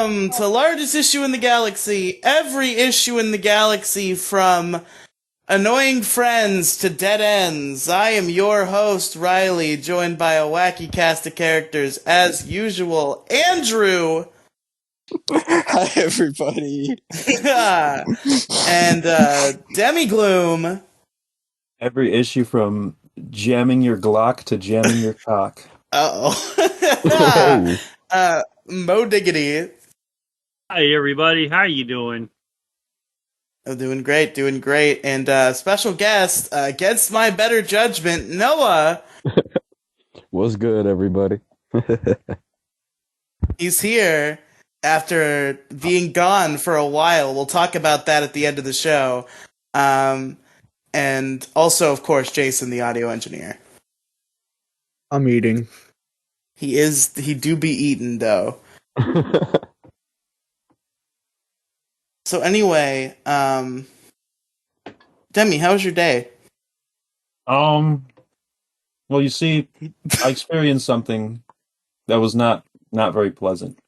Welcome to Largest Issue in the Galaxy. Every issue in the galaxy, from annoying friends to dead ends. I am your host, Riely, joined by a wacky cast of characters, as usual. Andrew! Hi, everybody. And Demi Gloom. Every issue from jamming your Glock to jamming your cock. Uh-oh. Mo Diggity. Hi, everybody. How you doing? Oh, doing great. And special guest, against my better judgment, Noah. What's good, everybody? He's here after being gone for a while. We'll talk about that at the end of the show. And also, of course, Jason, the audio engineer. I'm eating. He do be eaten, though. So anyway, Demi, how was your day? Well, you see, I experienced something that was not very pleasant.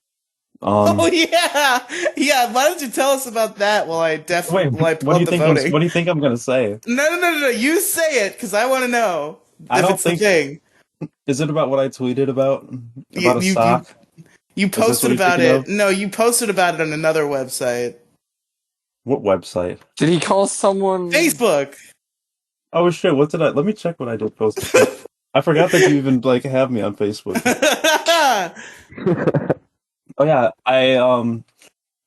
Oh yeah. Why don't you tell us about that while I pull up the voting? What do you think I'm gonna say? No. You say it because I want to know. I don't think. Is it about what I tweeted about a sock? You posted about it. No, you posted about it on another website. What website? Did he call someone? Facebook. Oh shit! Let me check what I did post. I forgot that you even have me on Facebook. Oh yeah,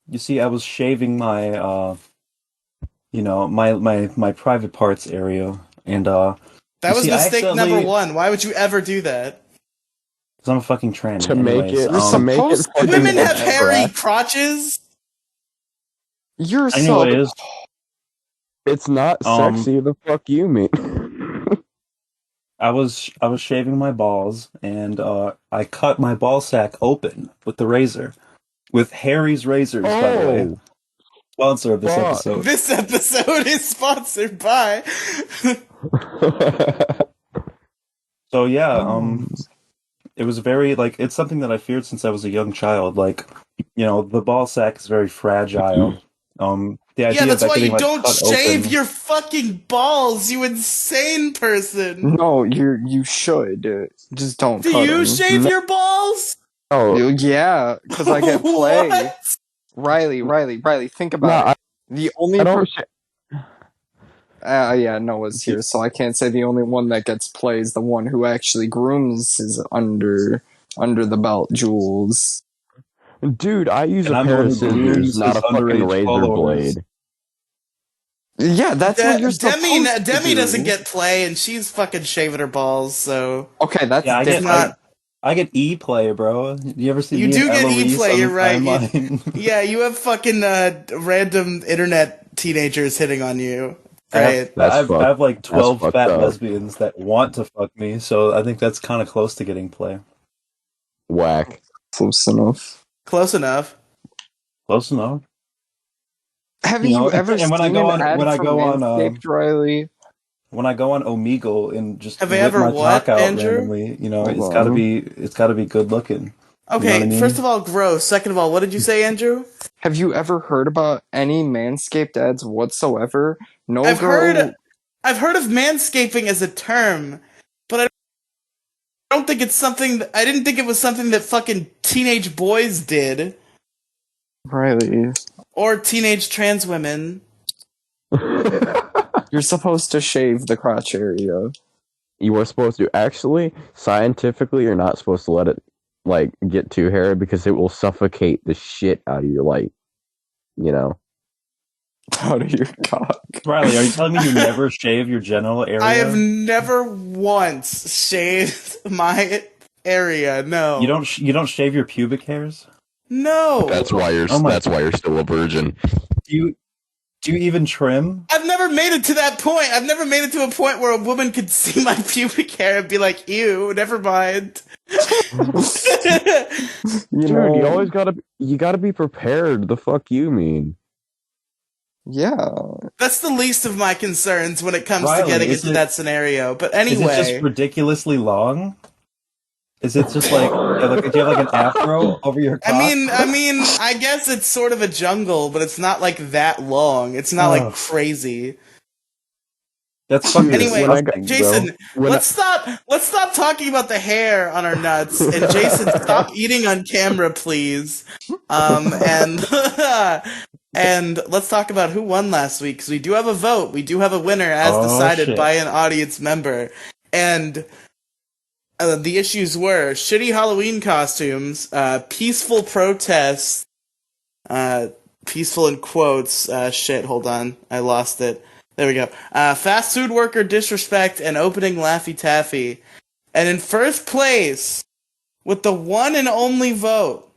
you see, I was shaving my my private parts area, and that was mistake number one. Why would you ever do that? Because I'm a fucking tranny. To make it women have hairy crotches. You're Anyways, it's not sexy. The fuck you mean? I was shaving my balls, and I cut my ball sack open with the razor, with Harry's razors. By the way, sponsor of this episode. This episode is sponsored by. So yeah, it was very it's something that I feared since I was a young child. The ball sack is very fragile. The idea that's that why getting, you don't shave open... your fucking balls, you insane person. No, you should. Just don't. Do you shave your balls? Oh yeah, because I get play. Riely, think about it. The only Noah's here, so I can't say the only one that gets play is the one who actually grooms his under the belt jewels. Dude, I use a pair of scissors, not a fucking razor blade. Yeah, that's what you're supposed to do. Demi doesn't get play, and she's fucking shaving her balls, so... Okay, that's different. I get e-play, bro. You ever see me? You do get e-play, you're right. Yeah, you have fucking random internet teenagers hitting on you. Right. I have 12 fat lesbians that want to fuck me, so I think that's kind of close to getting play. Whack. Close enough. Have you ever seen Riely? When I go on Omegle and just have I ever what, out Andrew? Randomly, it's gotta be good looking. Okay, you know what I mean? First of all, gross. Second of all, what did you say, Andrew? Have you ever heard about any Manscaped ads whatsoever? No, I've heard of manscaping as a term, but I don't think it's something. I didn't think it was something that fucking teenage boys did. Riely. Or teenage trans women. You're supposed to shave the crotch area. You are supposed to. Actually, scientifically, you're not supposed to let it, get too hairy because it will suffocate the shit out of your, out of your cock. Riely, are you telling me you never shave your genital area? I have never once shaved my area, no. You don't shave your pubic hairs? No. That's why you're still a virgin. Do you even trim? I've never made it to that point. I've never made it to a point where a woman could see my pubic hair and be like, ew, never mind. You always gotta be prepared. The fuck you mean? Yeah. That's the least of my concerns when it comes to getting into that scenario. But anyway. Is it just ridiculously long? Is it just like, do you have like an afro over your cock? I guess it's sort of a jungle, but it's not like that long. It's not like crazy. That's fucking Anyway, disgusting, Jason, bro. let's stop talking about the hair on our nuts, and Jason, stop eating on camera, please. And and let's talk about who won last week, because we do have a vote. We do have a winner as decided by an audience member, and the issues were shitty Halloween costumes, peaceful protests, peaceful in quotes. Shit, hold on, I lost it. There we go. Fast food worker disrespect and opening Laffy Taffy. And in first place, with the one and only vote,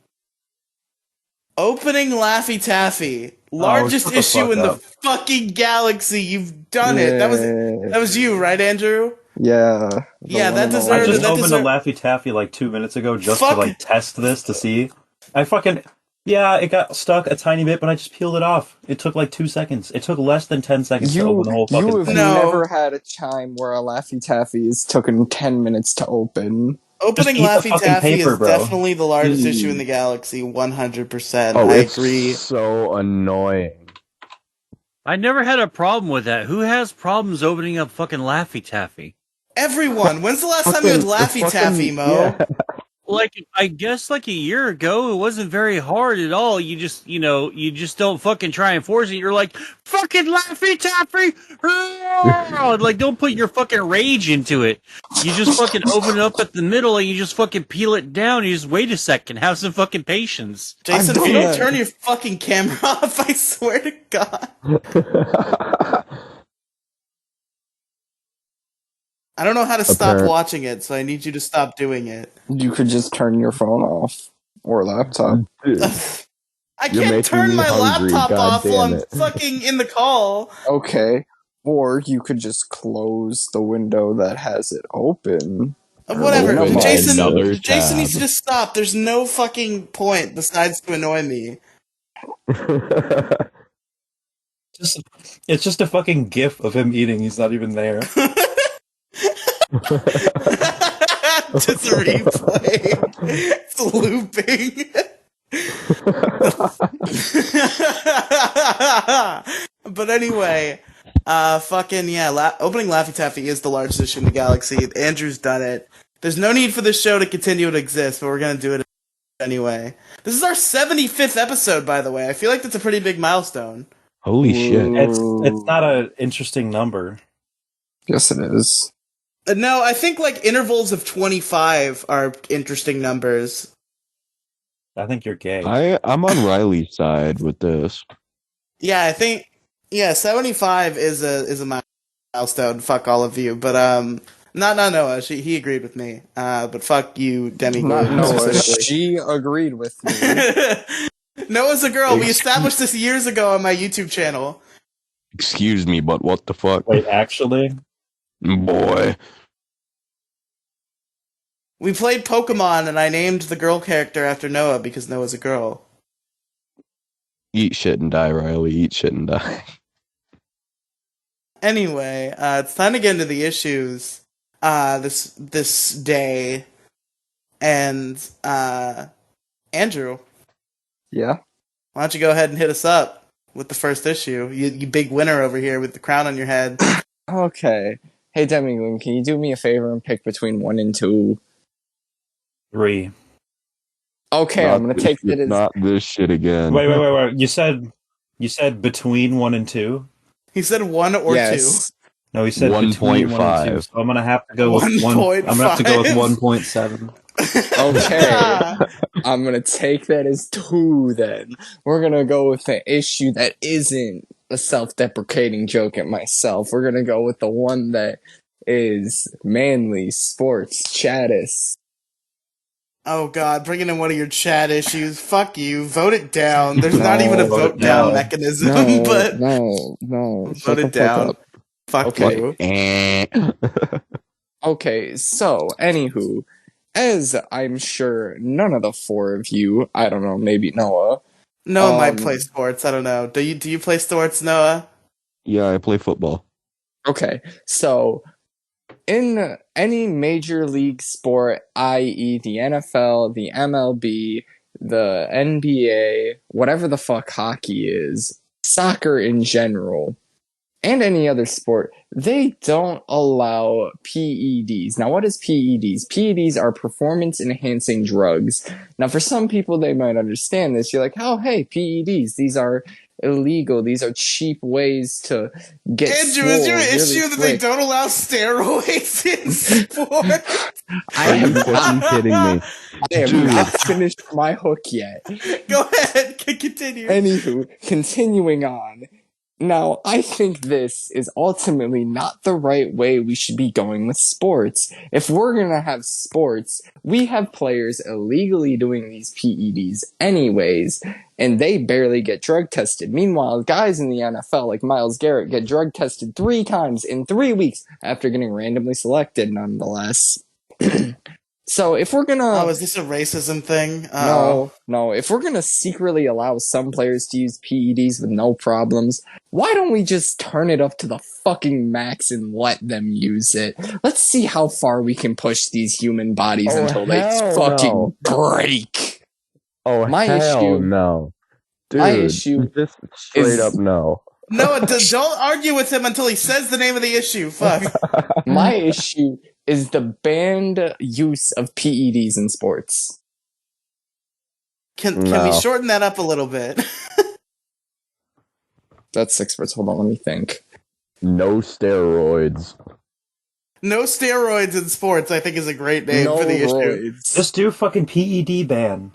opening Laffy Taffy. Largest issue in the fucking galaxy. You've done it. That was you, right, Andrew? Yeah. Yeah, that deserved. I just opened a Laffy Taffy like 2 minutes ago just to like test this to see. It got stuck a tiny bit, but I just peeled it off. It took like 2 seconds. It took less than 10 seconds to open the whole fucking thing. You have never had a chime where a Laffy Taffy has taken 10 minutes to open. Opening Laffy Taffy is definitely the largest issue in the galaxy, 100%. Oh, I agree. It's so annoying. I never had a problem with that. Who has problems opening up fucking Laffy Taffy? Everyone. When's the last time you had Laffy Taffy, Mo? Yeah. Like, I guess like a year ago, it wasn't very hard at all. You just, you just don't fucking try and force it. You're like, fucking Laffy Taffy! Like, don't put your fucking rage into it. You just fucking open it up at the middle and you just fucking peel it down. You just wait a second. Have some fucking patience. Jason, if you don't turn your fucking camera off, I swear to God. I don't know how to stop watching it, so I need you to stop doing it. You could just turn your phone off. Or laptop. I can't turn my laptop off while I'm fucking in the call. Okay. Or you could just close the window that has it open. Whatever. Jason needs to just stop. There's no fucking point besides to annoy me. It's just a fucking gif of him eating. He's not even there. Just a replay. It's looping. But anyway, opening Laffy Taffy is the largest issue in the galaxy. Andrew's done it. There's no need for this show to continue to exist, but we're gonna do it anyway. This is our 75th episode, by the way. I feel like that's a pretty big milestone. Holy shit. It's not an interesting number. Yes, it is. No, I think like intervals of 25 are interesting numbers. I think you're gay. I'm on Riley's side with this. Yeah, I think 75 is a milestone. Fuck all of you, but not Noah. He agreed with me. But fuck you, Demi. Not Noah. She agreed with me. Noah's a girl. We established this years ago on my YouTube channel. Excuse me, but what the fuck? Wait, actually? Boy. We played Pokemon, and I named the girl character after Noah because Noah's a girl. Eat shit and die, Riley. Eat shit and die. Anyway, it's time to get into the issues this day. And, Andrew. Yeah? Why don't you go ahead and hit us up with the first issue? You big winner over here with the crown on your head. Okay. Hey, Demi, can you do me a favor and pick between 1 and 2? 3. Okay, I'm gonna take that as not this shit again. Wait. You said between 1 and 2? He said 1 or 2. No, he said 1.5. So I'm gonna have to go with 1. I'm gonna have to go with 1.7. Okay. I'm gonna take that as 2 then. We're gonna go with the issue that isn't a self-deprecating joke at myself. We're gonna go with the one that is manly, sports, chattest. Oh god, bringing in one of your chat issues. Fuck you. Vote it down. There's not even a vote down mechanism, but... No. Vote it down. Fuck you. Okay, so, anywho, as I'm sure none of the 4 of you, I don't know, maybe Noah. Noah might play sports, I don't know. Do you play sports, Noah? Yeah, I play football. Okay, so, in any major league sport, i.e. the NFL, the MLB, the NBA, whatever the fuck hockey is, soccer in general, and any other sport, they don't allow PEDs. Now, what is PEDs? PEDs are performance-enhancing drugs. Now, for some people, they might understand this. You're like, oh, hey, PEDs, these are illegal. These are cheap ways to get Andrew, swole is your really issue that they quick. don't allow steroids in sport? Are you fucking kidding me? I have Dude. not finished my hook yet. Go ahead, continue. Anywho, continuing on. Now, I think this is ultimately not the right way we should be going with sports. If we're gonna have sports, we have players illegally doing these PEDs anyways, and they barely get drug tested. Meanwhile, guys in the NFL, like Myles Garrett, get drug tested 3 times in 3 weeks after getting randomly selected, nonetheless. So if we're gonna... Oh, is this a racism thing? No. If we're gonna secretly allow some players to use PEDs with no problems, why don't we just turn it up to the fucking max and let them use it? Let's see how far we can push these human bodies until they fucking break. Oh, hell no. Dude, my issue just straight up no. No, don't argue with him until he says the name of the issue. Fuck. My issue is the banned use of PEDs in sports. Can we shorten that up a little bit? That's 6 words. Hold on, let me think. No steroids. No steroids in sports, I think, is a great name for the issue. Just do fucking PED ban.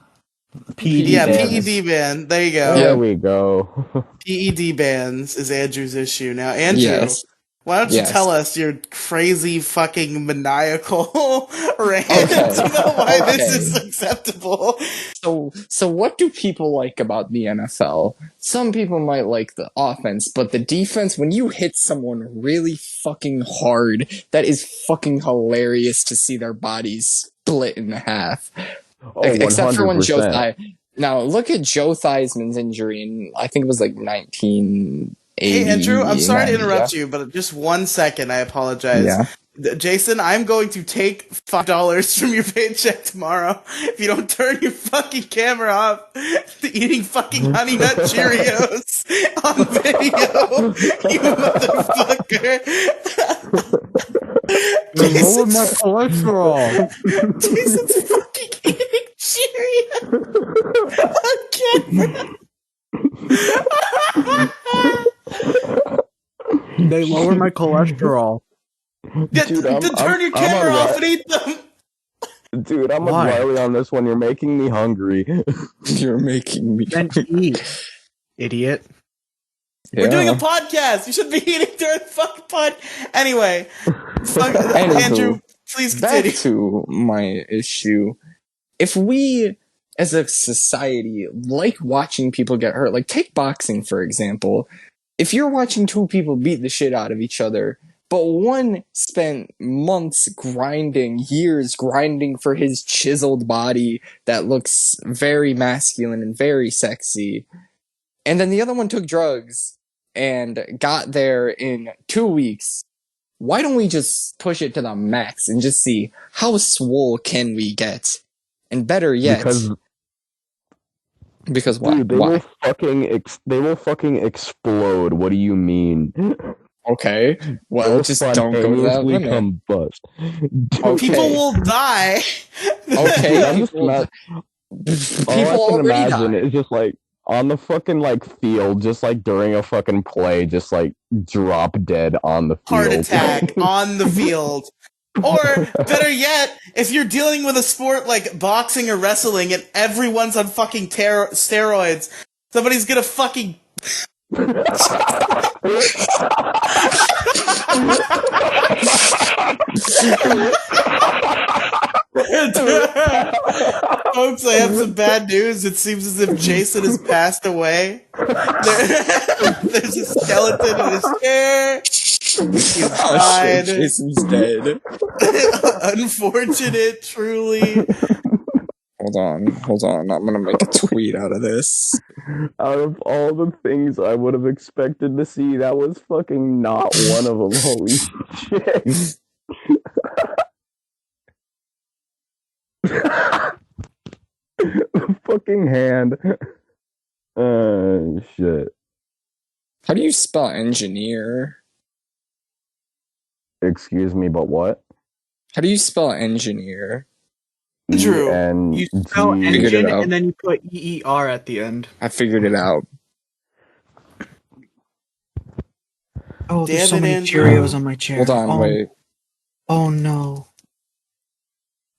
PED Yeah, bans. PED ban. There you go. There we go. PED bans is Andrew's issue. Now, Andrew, Yes. why don't you tell us your crazy fucking maniacal rant about why this is acceptable? So what do people like about the NFL? Some people might like the offense, but the defense, when you hit someone really fucking hard, that is fucking hilarious to see their bodies split in half. Oh, Except for when Joe 100%. Thigh. Now, look at Joe Theismann's injury in, I think it was like 1980. Hey, Andrew, I'm sorry to interrupt you, but just 1 second, I apologize. Yeah. Jason, I'm going to take $5 from your paycheck tomorrow if you don't turn your fucking camera off to eating fucking Honey Nut Cheerios on video, you motherfucker. Lower my cholesterol. Jason's fucking eating Cheerios on camera. They lower my cholesterol. Dude, turn your camera off and eat them. Dude, I'm with Why? Riely on this one. You're making me hungry. You're making me. Then eat, idiot. We're doing a podcast. You should be eating during the fucking pod. Anyway, Andrew, please continue. Back to my issue. If we, as a society, like watching people get hurt, like take boxing, for example. If you're watching 2 people beat the shit out of each other, but one spent months grinding, years grinding for his chiseled body that looks very masculine and very sexy, and then the other one took drugs and got there in 2 weeks, why don't we just push it to the max and just see how swole can we get? And better yet, because why? Dude, they will fucking explode. What do you mean? Okay, well, They'll just don't go to that spontaneously limit. combust. Okay. People will die. Okay, I'm just people all I can already imagine die. is just like on the fucking like field, just like during a fucking play, just like drop dead on the field. Heart attack on the field. Or, better yet, if you're dealing with a sport like boxing or wrestling and everyone's on fucking steroids, somebody's gonna fucking... Folks, I have some bad news. It seems as if Jason has passed away. There's a skeleton in his chair. He's died. Shit, Jason's dead. Unfortunate, truly. Hold on. I'm gonna make a tweet out of this. Out of all the things I would have expected to see, that was fucking not one of them. Holy shit. Fucking hand. Shit. How do you spell engineer? Excuse me, but what? How do you spell engineer? Andrew, You spell E-N-G. Figured it engine out. and then you put EER at the end. I figured it out. Oh, there's Damn so it, many Andrew. Cheerios on my chair. Hold on, wait. Oh no.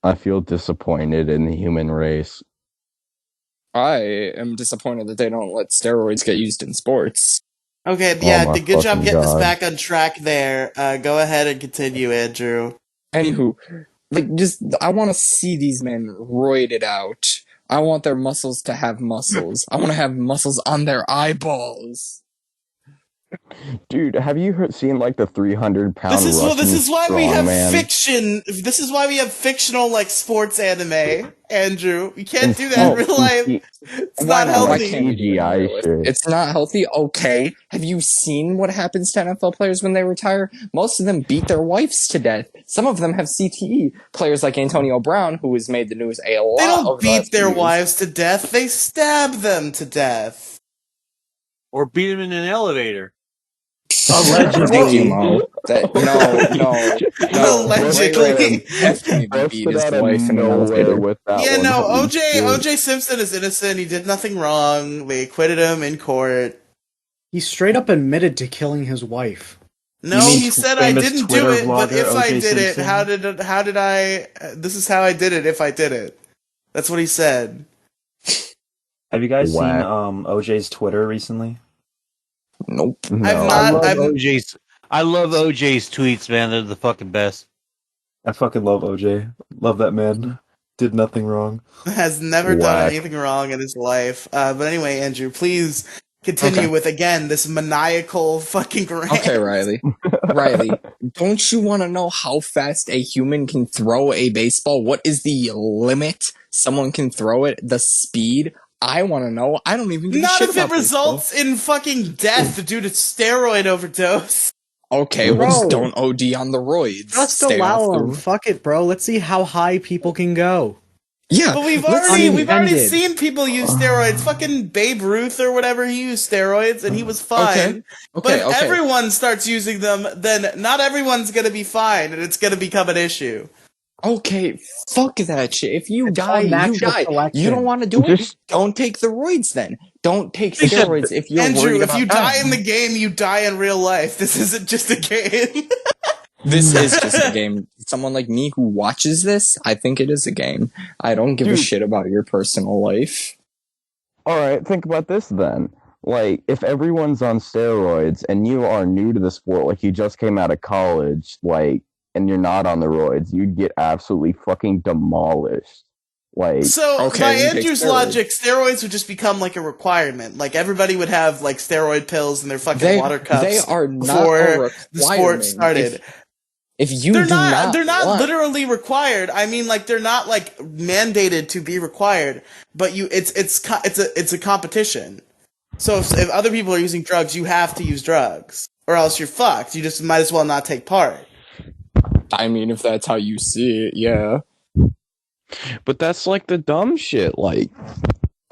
I feel disappointed in the human race. I am disappointed that they don't let steroids get used in sports. Okay, Oh yeah, my good job fucking getting us God. back on track there. Go ahead and continue, Andrew. Anywho, I want to see these men roided out. I want their muscles to have muscles. I want to have muscles on their eyeballs. Dude, have you seen like the 300-pound This is why we have strongman? fiction. This is why we have fictional like sports anime, Andrew. You can't do that in real life. It's Why not not? Why healthy. can't we do it in CGI real life? shit. It's not healthy? Okay. Have you seen what happens to NFL players when they retire? Most of them beat their wives to death. Some of them have CTE. Players like Antonio Brown, who has made the news a lot They don't over the beat last their few years. wives to death. They stab them to death. Or beat him in an elevator. Allegedly. Thank you, Mo. No. Allegedly. Ray definitely beat Busted his out of wife in an nowhere elevator. with that Yeah, one. no, Holy OJ shit. Simpson is innocent. He did nothing wrong. They acquitted him in court. He straight up admitted to killing his wife. No, You mean he said I famous didn't Twitter do it, but vlogger if I O.J. did it, Simpson? how did I? This is how I did it. If I did it, that's what he said. Have you guys seen Whack. OJ's Twitter recently? Nope. No. I've I not. love I've OJ's. I love OJ's tweets, man. They're the fucking best. I fucking love OJ. Love that man. Did nothing wrong. has never done Whack. anything wrong in his life. But anyway, Andrew, please continue Okay. with again this maniacal fucking rant. Okay, Riley. Riley, don't you want to know how fast a human can throw a baseball? What is the limit someone can throw it? The speed? I want to know. I don't even give a Not shit if it about baseball. results in fucking death due to steroid overdose. Okay, well, just Bro. don't OD on the roids. Just Stay allow off him. the... Fuck it, bro. Let's see how high people can go. Yeah, But we've let's already see. we've Unintended. seen people use steroids. Fucking Babe Ruth or whatever, he used steroids and he was fine. But Okay, if okay. everyone starts using them, then not everyone's gonna be fine, and it's gonna become an issue. Okay, fuck that shit. If you It's die, called you natural die. selection. You don't want to do it? Just- Don't take the roids then. Don't take steroids if you're Andrew, worried if about you die dying. in the game, you die in real life. This isn't just a game. This is just a game. Someone like me who watches this, I think it is a game. I don't give a Dude. shit about your personal life. Alright, think about this then. Like, if everyone's on steroids and you are new to the sport, like you just came out of college, like, and you're not on the roids, you'd get absolutely fucking demolished. Like, So, Okay, by then take Andrew's steroids. logic, steroids would just become like a requirement. Like, everybody would have, like, steroid pills in their fucking water cups They are not before a the sport requirement. started. If you They're do not, they're not want, literally required. I mean, like, they're not, like, mandated to be required, but it's a competition. So if other people are using drugs, you have to use drugs. Or else you're fucked. You just might as well not take part. I mean, if that's how you see it, yeah. but that's like the dumb shit. Like,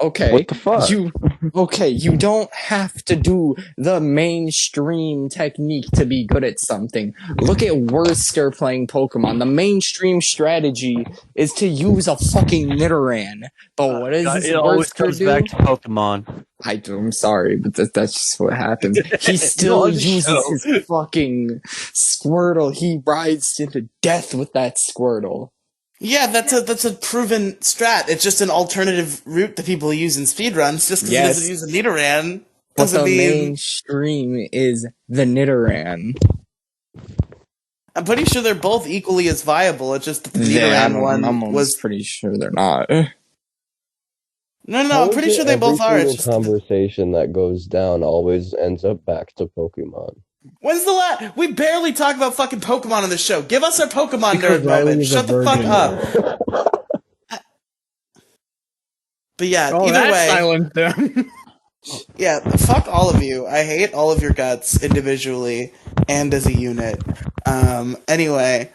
Okay, what the fuck? you don't have to do the mainstream technique to be good at something. Look at Worcester playing Pokemon. The mainstream strategy is to use a fucking Nidoran. But what does this It always Worcester comes do? back to Pokemon. I'm sorry, but that's just what happens. He still on the uses show. his fucking Squirtle. He rides into death with that Squirtle. Yeah, that's a proven strat. It's just an alternative route that people use in speedruns. Just because Yes. he doesn't use a Nidoran But doesn't the mean... mainstream is the Nidoran. I'm pretty sure they're both equally as viable. It's just that the Yeah, Nidoran one I'm was... pretty sure they're not. No, I'm pretty sure they both are. It's Every just single conversation that goes down always ends up back to Pokemon. When's the last? We barely talk about fucking Pokemon on this show. Give us our Pokemon Because nerd Riley moment. is a Shut the fuck virgin. up. But yeah, Oh, either that way, silenced them. yeah, fuck all of you. I hate all of your guts individually and as a unit. Anyway,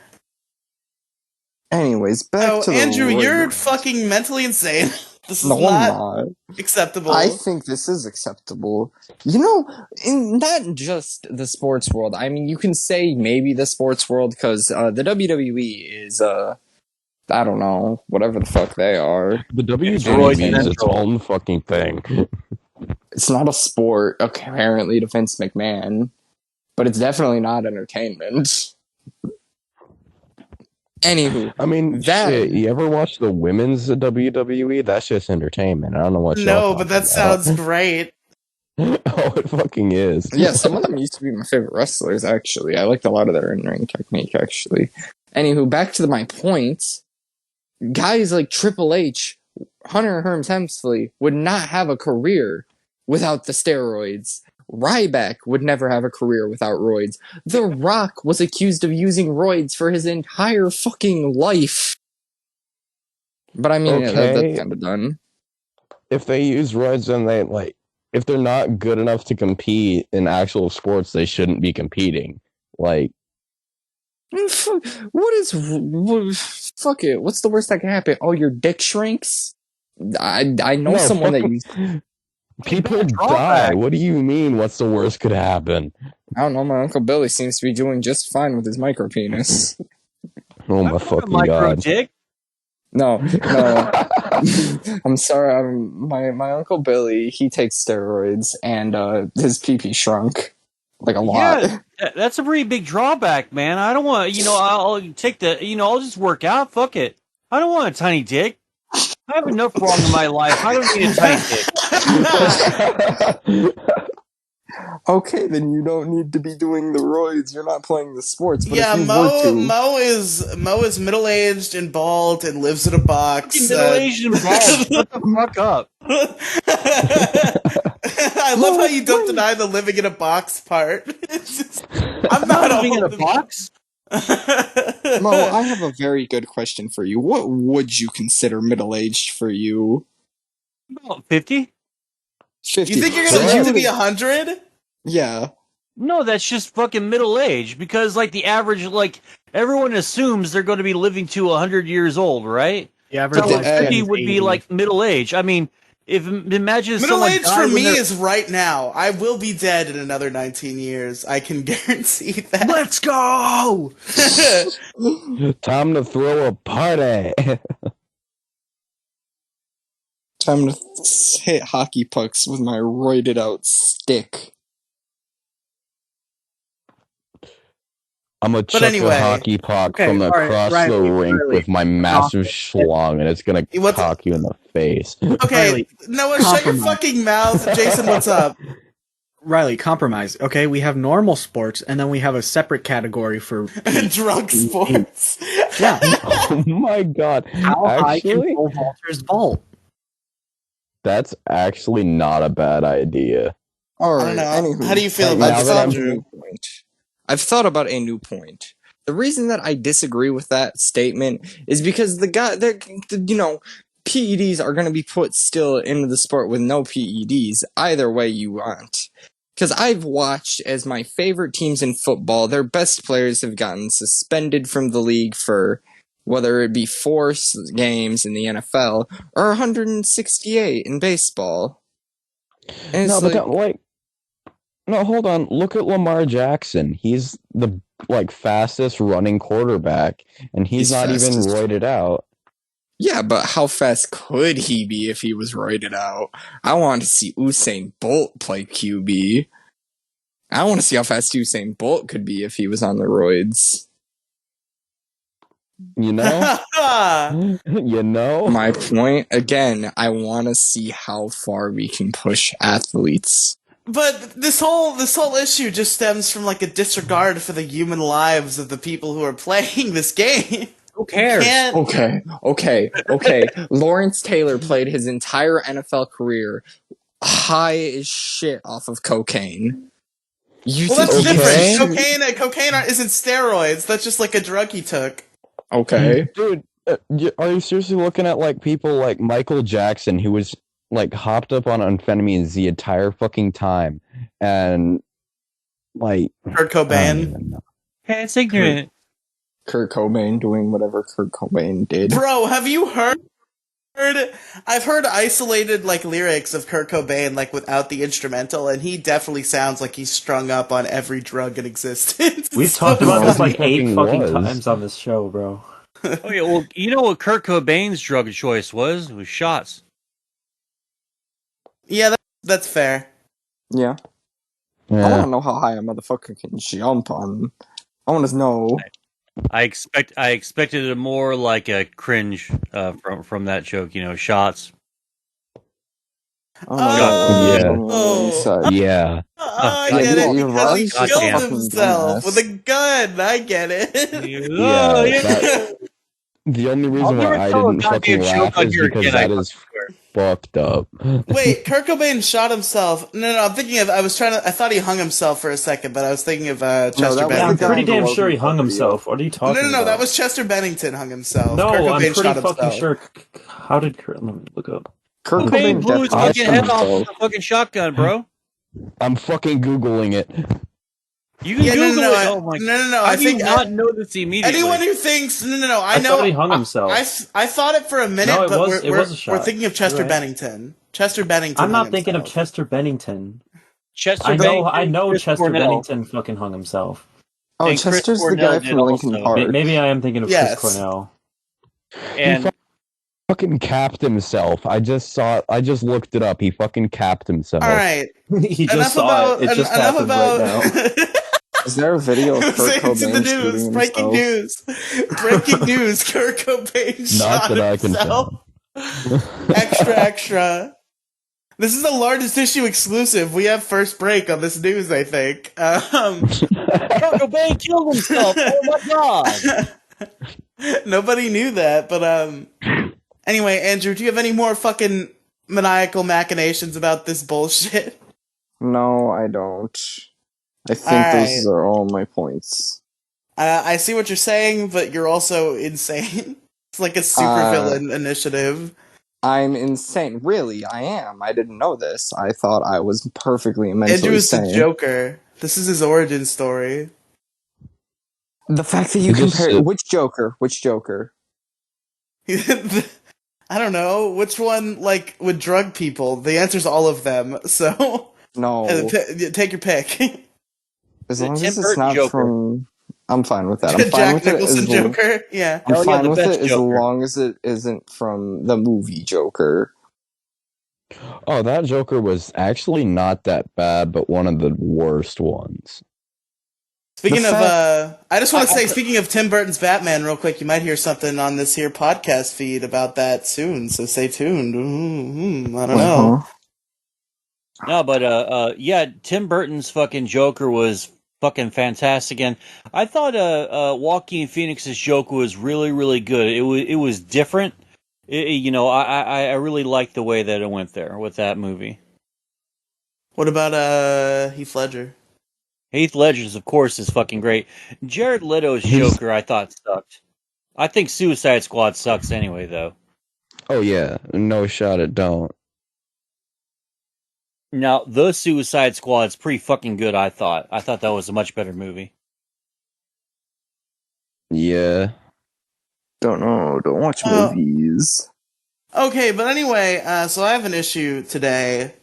Anyways, back to the Andrew, roid you're rage. fucking mentally insane. This is No, I'm not not. acceptable. I think this is acceptable. You know, in not just the sports world. I mean, you can say maybe the sports world because the WWE is, I don't know, whatever the fuck they are. The Roid WWE is its Central. own fucking thing. It's not a sport, apparently, to Vince McMahon, but it's definitely not entertainment. Anywho, I mean, shit, you ever watch the women's WWE? That's just entertainment. I don't know what No, y'all but that talking about. sounds great. Oh, it fucking is. Yeah, some of them used to be my favorite wrestlers, actually. I liked a lot of their in-ring technique, actually. Anywho, back to my point. Guys like Triple H, Hunter Hearns Helmsley, would not have a career without the steroids. Ryback would never have a career without roids. The Rock was accused of using roids for his entire fucking life. But I mean, Okay. that's kind of done. If they use roids and they, like, if they're not good enough to compete in actual sports, they shouldn't be competing. Like, Fuck it. What's the worst that can happen? Oh, your dick shrinks? I know no, someone that fuck- used... people die. drawback. What do you mean? What's the worst could happen? I don't know, my Uncle Billy seems to be doing just fine with his micro penis. Oh I my want a fucking micro god! dick. No. I'm sorry, my Uncle Billy, he takes steroids and his pee-pee shrunk. Like a lot. Yeah, that's a pretty big drawback, man. I don't want, I'll take I'll just work out. Fuck it. I don't want a tiny dick. I have enough wrong in my life. I don't need a tiny dick. Okay, then you don't need to be doing the roids. You're not playing the sports. But Yeah, if you were to... Mo is middle aged and bald and lives in a box. Middle aged and bald. Shut the fuck up. I love how you don't deny the living in a box part. It's just, I'm not living in a old. box. Mo, I have a very good question for you. What would you consider middle-aged for you? About 50? 50. You think you're So gonna live to you- be 100? Yeah. No, that's just fucking middle age. Because like the average, like everyone assumes they're going to be living to 100 years old, right? The average So the like lifespan 50 is would be 80. like middle age. I mean, imagine if Middle someone age died for when me they're- is right now. I will be dead in another 19 years. I can guarantee that. Let's go. Time to throw a party. Time to hit hockey pucks with my roided out stick. I'm gonna chuck anyway. a hockey puck Okay, from all right, across Riley, the rink Riley, with my massive schlong, and it's gonna What's- cock you in the face. Okay, Riley, Noah, shut your compromise. fucking mouth. Jason, what's up? Riley, compromise. Okay, we have normal sports, and then we have a separate category for Drunk sports. yeah. Oh my god! How high can Actually, pole vaulters vault? that's actually not a bad idea. I Alright, don't know. anywho. How do you feel I've about this, thought of Andrew? a new point. I've thought about a new point. The reason that I disagree with that statement is because PEDs are going to be put still into the sport with no PEDs, either way you want. Because I've watched as my favorite teams in football, their best players have gotten suspended from the league for whether it be 4 games in the NFL or 168 in baseball. And No, it's but like, no, hold on. Look at Lamar Jackson. He's the fastest running quarterback, and he's not even fastest. roided out. yeah, but how fast could he be if he was roided out? I want to see Usain Bolt play QB. I want to see how fast Usain Bolt could be if he was on the roids. You know? You know? My point, again, I want to see how far we can push athletes. But this whole issue just stems from like a disregard for the human lives of the people who are playing this game. Who cares? Okay. Lawrence Taylor played his entire NFL career high as shit off of cocaine. Well, that's Okay. different. Cocaine isn't steroids. That's just like a drug he took. Okay. Dude, are you seriously looking at like people like Michael Jackson, who was like hopped up on amphetamines the entire fucking time, and like Kurt I don't Cobain. even know. Hey, it's ignorant. Kurt Cobain doing whatever Kurt Cobain did. Bro, have you heard? I've heard isolated like lyrics of Kurt Cobain like without the instrumental, and he definitely sounds like he's strung up on every drug in existence. We've So talked about this like funny. 8 fucking Was. times on this show, bro. Oh yeah, well, you know what Kurt Cobain's drug of choice was? It was shots. Yeah, that's fair. Yeah. I want Yeah. to know how high a motherfucker can jump on. I want to know. I expected it more like a cringe from that joke. You know, shots. I don't know Oh. what you said. Yeah. I Yeah, get it you're because he right. God killed damn. himself Dumbass. with a gun. I get it. Oh, Yeah, the only I'll reason never why I tell a didn't goddamn fucking joke laugh on is here because again, I that is swear. fucked up. Wait, Kurt Cobain shot himself. No, I'm thinking of. I thought he hung himself for a second, but I was thinking of Chester that was the Yeah, I'm Bennington. guy pretty in the damn Logan sure he Paul hung video. himself. What are you talking about? No, that was Chester Bennington hung himself. No, Kurt Cobain I'm pretty shot fucking himself. sure. How did Kurt? Let me look up. Kurt Cobain Cobain blew his definitely fucking shot head off himself. with a fucking shotgun, bro. I'm fucking Googling it. You can Yeah, Google no, it. Oh my! no. How I do you think not know this immediately? anyone who thinks no. I I know. thought he hung himself. I thought it for a minute, No, it but was- it was a we're shot. thinking of Chester You're right. Bennington. Chester Bennington. I'm hung not thinking of himself. Chester Bennington. Chester I know Bennington, Chris Chester Cornell. Bennington fucking hung himself. Oh, And Chris Chester's the Cornell guy did from Linkin also. Park. Maybe I am thinking of Yes. Chris Cornell. And Fucking capped himself. I just looked it up. He fucking capped himself. All right. He Enough just saw about. it. It just enough happened about. right now. Is there a video of Kurt It's in the Cobain news. shooting Breaking himself? news. Breaking news. Kurt Cobain Not shot that I can himself. Extra. This is the largest issue exclusive. We have first break on this news, I think. Kurt Cobain killed himself. Oh my god! Nobody knew that, but anyway, Andrew, do you have any more fucking maniacal machinations about this bullshit? No, I don't. I think Alright. those are all my points. I see what you're saying, but you're also insane. It's like a supervillain initiative. I'm insane. Really, I am. I didn't know this. I thought I was perfectly mentally Andrew is the sane. Joker. This is his origin story. The fact that you compare which Joker? I don't know which one. Like with drug people, the answer's all of them. So No, take your pick. as The long Tim as it's Burton not Joker. from. I'm fine with that. I'm fine Jack with it. Nicholson Joker. Yeah. I'm Hell yeah, fine the with best it as Joker. long as it isn't from the movie Joker. Oh, that Joker was actually not that bad, but one of the worst ones. Speaking The of, I just want to say, speaking of Tim Burton's Batman, real quick, you might hear something on this here podcast feed about that soon. So stay tuned. I don't know. No, but yeah, Tim Burton's fucking Joker was fucking fantastic, and I thought Joaquin Phoenix's Joker was really, really good. It was different. You know, I really liked the way that it went there with that movie. What about Heath Ledger? Heath Ledger's, of course, is fucking great. Jared Leto's Joker, I thought sucked. I think Suicide Squad sucks anyway, though. Oh yeah, no shot it don't. Now, The Suicide Squad's pretty fucking good, I thought. I thought that was a much better movie. Yeah. Don't know. Don't watch movies. Okay, but anyway, so I have an issue today.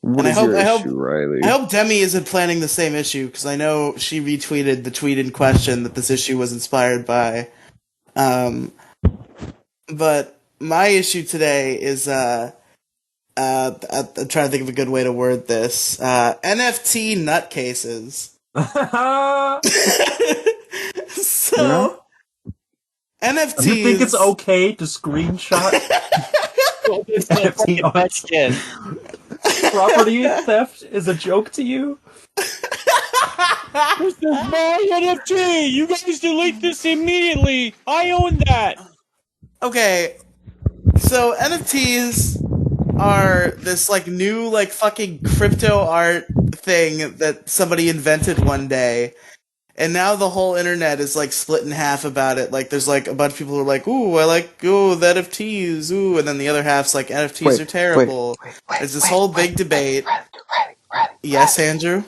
What And is your issue, Riely? I hope Demi isn't planning the same issue, because I know she retweeted the tweet in question that this issue was inspired by. But my issue today is, I'm trying to think of a good way to word this. NFT nutcases. So, NFTs... Do you think it's okay to screenshot NFT Question. property theft is a joke to you? This is my NFT! You guys delete this immediately! I own that! Okay, so NFTs are this, like, new, like, fucking crypto art thing that somebody invented one day. And now the whole internet is, like, split in half about it. Like, there's, like, a bunch of people who are like, ooh, I like, the NFTs, ooh. And then the other half's like, NFTs are terrible. There's this whole big debate. Yes, Andrew?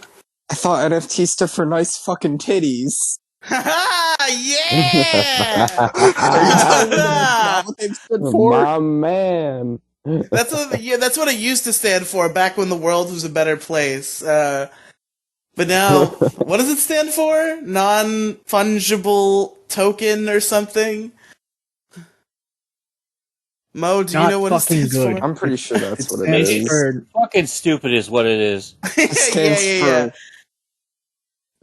I thought NFT stood for nice fucking titties. Ha Yeah! Are you telling me that's not what they've stood for? My man. That's what it used to stand for back when the world was a better place. But now, what does it stand for? Non-fungible token or something? Mo, do you Not know what it fucking stands good. for? I'm pretty sure that's It what it stands is. for Fucking stupid is what it is. It stands yeah. for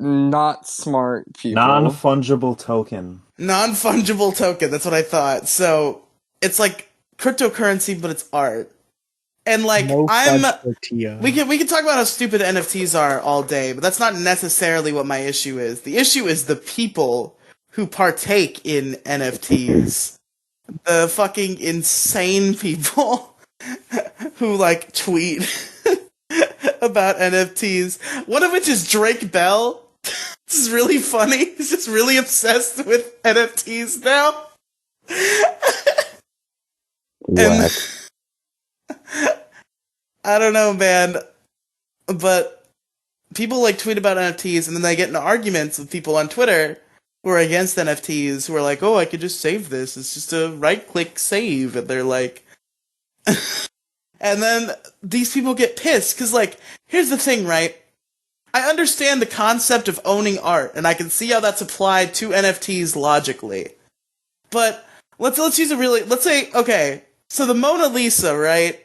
not smart people. Non-fungible token. Non-fungible token, that's what I thought. So, it's like cryptocurrency, but it's art. And like, no fudge tortilla. we can talk about how stupid NFTs are all day, but that's not necessarily what my issue is. The issue is the people who partake in NFTs. The fucking insane people who like tweet about NFTs. One of which is Drake Bell. This is really funny. He's just really obsessed with NFTs now. Whack. I don't know, man. But people like tweet about NFTs and then they get into arguments with people on Twitter who are against NFTs who are like, oh, I could just save this. It's just a right-click save. And they're like... and then these people get pissed because, like, here's the thing, right? I understand the concept of owning art, and I can see how that's applied to NFTs logically. But let's use a really... Let's say, okay, so the Mona Lisa, right?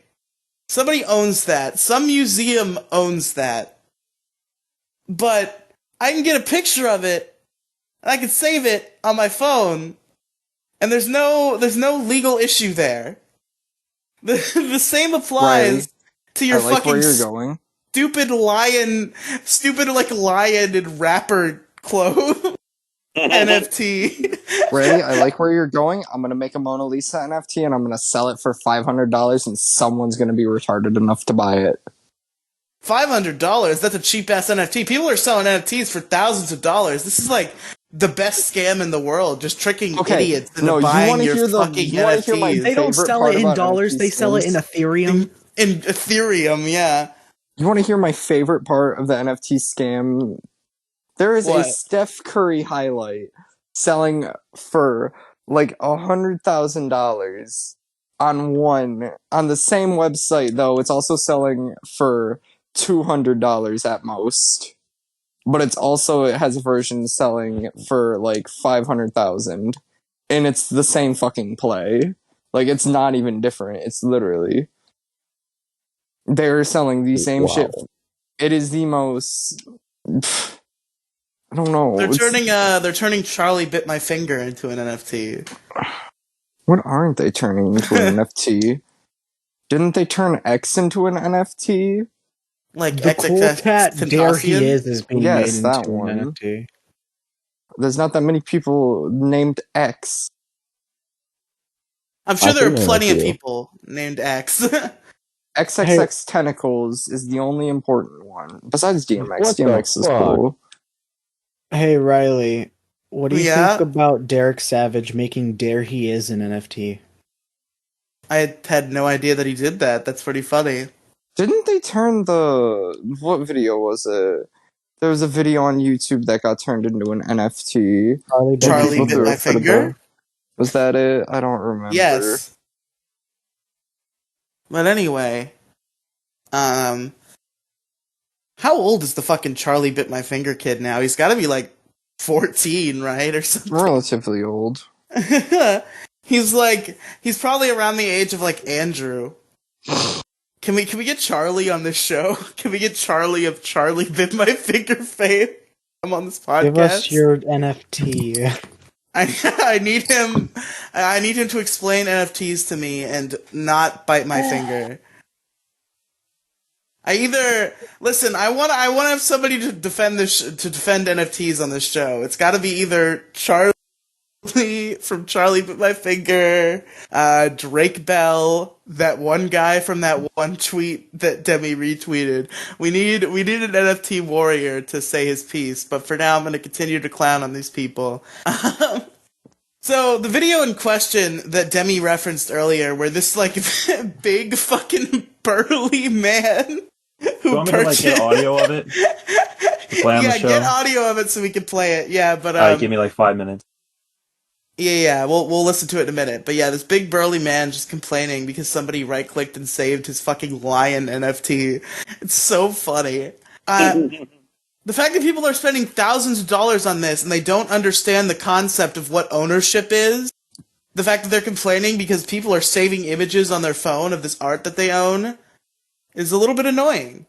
Somebody owns that. Some museum owns that. But I can get a picture of it, and I can save it on my phone, and there's no legal issue there. The same applies to your I like fucking where you're going. stupid lion and rapper clothes NFT. Ray, I like where you're going. I'm gonna make a Mona Lisa NFT and I'm gonna sell it for $500 and someone's gonna be retarded enough to buy it. $500? That's a cheap ass NFT. People are selling NFTs for thousands of dollars. This is like the best scam in the world, just tricking idiots into buying your fucking NFTs. They don't sell it in dollars, they sell it in Ethereum. In Ethereum, yeah. You want to hear my favorite part of the NFT scam? There is a Steph Curry highlight selling for like $100,000 on the same website, though it's also selling for $200 at most. But it has a version selling for like $500,000, and it's the same fucking play. Like, it's not even different. It's literally they're selling the same shit. It is the most. I don't know. They're turning Charlie Bit My Finger into an NFT. What aren't they turning into an NFT? Didn't they turn X into an NFT? Like the cool cat Dare He Is being made into that an one. NFT. There's not that many people named X. I'm sure there are plenty of people named X. XXX Tentacles is the only important one. Besides DMX. DMX is cool. Hey, Riely. What do you think about Derek Savage making Dare He Is an NFT? I had no idea that he did that. That's pretty funny. Didn't they turn what video was it? There was a video on YouTube that got turned into an NFT. Charlie Bit My Finger? Was that it? I don't remember. Yes. But anyway, how old is the fucking Charlie Bit My Finger kid now? He's gotta be like 14, right? Or something. Relatively old. He's probably around the age of like Andrew. Can we get Charlie on this show? Can we get Charlie of Charlie Bit My Finger fame? I'm on this podcast. Give us your NFT. I need him. I need him to explain NFTs to me and not bite my finger. I want to have somebody to defend defend NFTs on this show. It's got to be either Charlie from Charlie Bit My Finger, Drake Bell, that one guy from that one tweet that Demi retweeted. We need an NFT warrior to say his piece, but for now I'm going to continue to clown on these people. So the video in question that Demi referenced earlier, where this like big fucking burly man who Do you want me to like get audio of it? Play on the show? Get audio of it so we can play it. Yeah, but Alright, give me like 5 minutes. Yeah, we'll listen to it in a minute. But yeah, this big burly man just complaining because somebody right-clicked and saved his fucking lion NFT. It's so funny. The fact that people are spending thousands of dollars on this and they don't understand the concept of what ownership is, the fact that they're complaining because people are saving images on their phone of this art that they own, is a little bit annoying.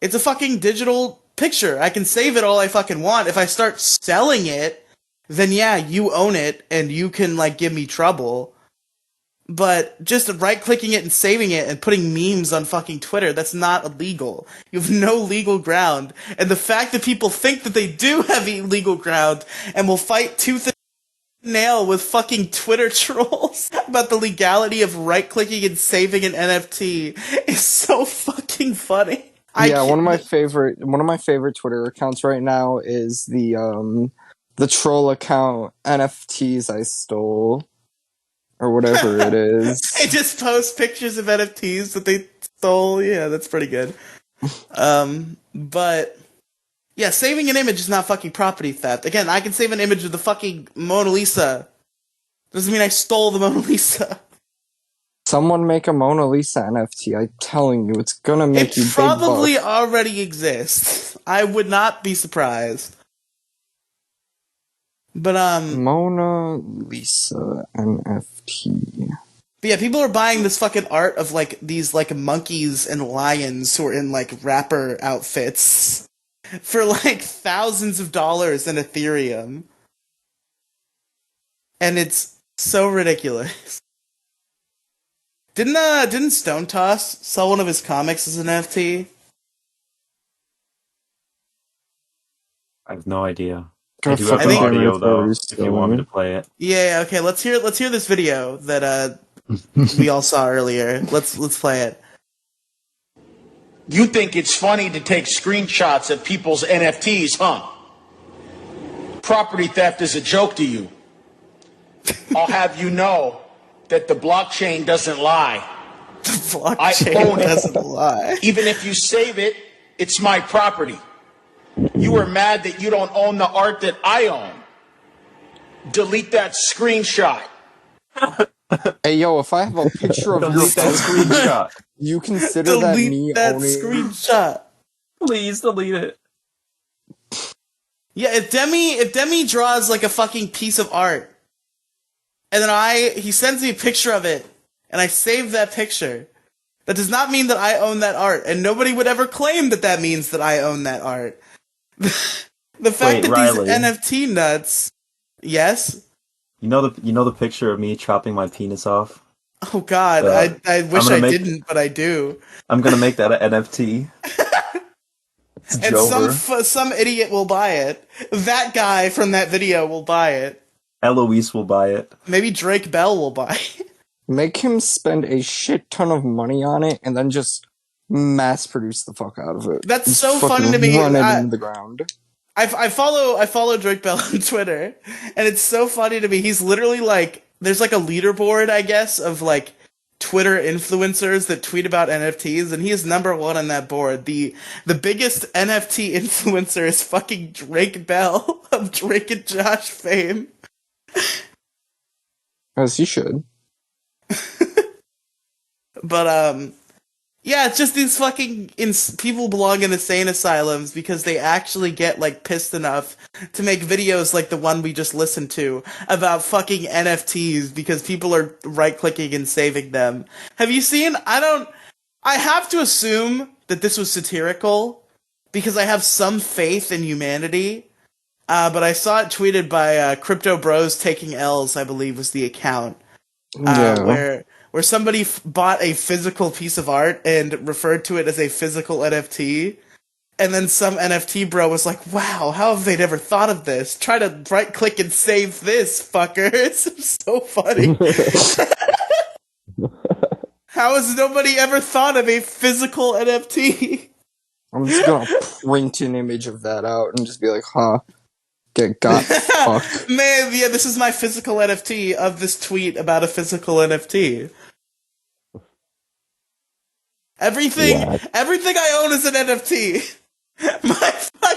It's a fucking digital picture. I can save it all I fucking want. If I start selling it, then yeah, you own it, and you can, like, give me trouble. But just right-clicking it and saving it and putting memes on fucking Twitter, that's not illegal. You have no legal ground. And the fact that people think that they do have legal ground and will fight tooth and nail with fucking Twitter trolls about the legality of right-clicking and saving an NFT is so fucking funny. Yeah, one of my favorite Twitter accounts right now is the troll account NFTs I stole, or whatever it is. They just post pictures of NFTs that they stole. Yeah, that's pretty good. But yeah, saving an image is not fucking property theft. Again, I can save an image of the fucking Mona Lisa. Doesn't mean I stole the Mona Lisa. Someone make a Mona Lisa NFT. I'm telling you, it's gonna make you big bucks. It probably already exists. I would not be surprised. But Mona Lisa NFT. But yeah, people are buying this fucking art of like these like monkeys and lions who are in like rapper outfits for like thousands of dollars in Ethereum. And it's so ridiculous. Didn't Stone Toss sell one of his comics as an NFT? I have no idea. I do have the audio though, if you want me to play it. Yeah, okay, let's hear this video that we all saw earlier. Let's play it. You think it's funny to take screenshots of people's NFTs, huh? Property theft is a joke to you. I'll have you know that the blockchain doesn't lie. The blockchain doesn't lie. Even if you save it, it's my property. You are mad that you don't own the art that I own. Delete that screenshot. Hey, yo, if I have a picture of delete that screenshot, you consider that me that owning screenshot. Please delete it. Yeah, if Demi draws like a fucking piece of art, and then he sends me a picture of it, and I save that picture, that does not mean that I own that art, and nobody would ever claim that that means that I own that art. The fact that Riely, these NFT nuts, yes? You know the picture of me chopping my penis off? Oh god, I wish I didn't, but I do. I'm gonna make that an NFT. And some idiot will buy it. That guy from that video will buy it. Eloise will buy it. Maybe Drake Bell will buy it. Make him spend a shit ton of money on it, and then just mass produce the fuck out of it. That's just so funny to me. Run it into the ground. I follow Drake Bell on Twitter, and it's so funny to me. He's literally like, there's like a leaderboard, I guess, of like Twitter influencers that tweet about NFTs, and he is number one on that board. The biggest NFT influencer is fucking Drake Bell of Drake and Josh fame. As he should. But yeah, it's just these fucking people belong in insane asylums because they actually get like pissed enough to make videos like the one we just listened to about fucking NFTs because people are right-clicking and saving them. Have you seen? I have to assume that this was satirical because I have some faith in humanity. But I saw it tweeted by Crypto Bros Taking L's, I believe was the account, where somebody bought a physical piece of art and referred to it as a physical NFT, and then some NFT bro was like, wow, how have they never thought of this? Try to right-click and save this, fucker. It's so funny. How has nobody ever thought of a physical NFT? I'm just gonna print an image of that out and just be like, huh. Get got, fuck. Man, yeah, this is my physical NFT of this tweet about a physical NFT. Everything I own is an NFT. My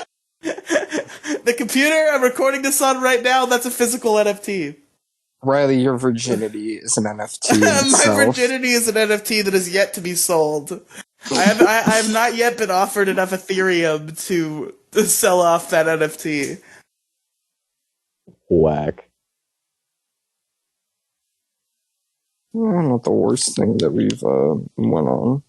the computer I'm recording this on right now, that's a physical NFT. Riely, your virginity is an NFT in My itself. virginity is an NFT that is yet to be sold. I have not yet been offered enough Ethereum to sell off that NFT. Whack. Not the worst thing that we've went on.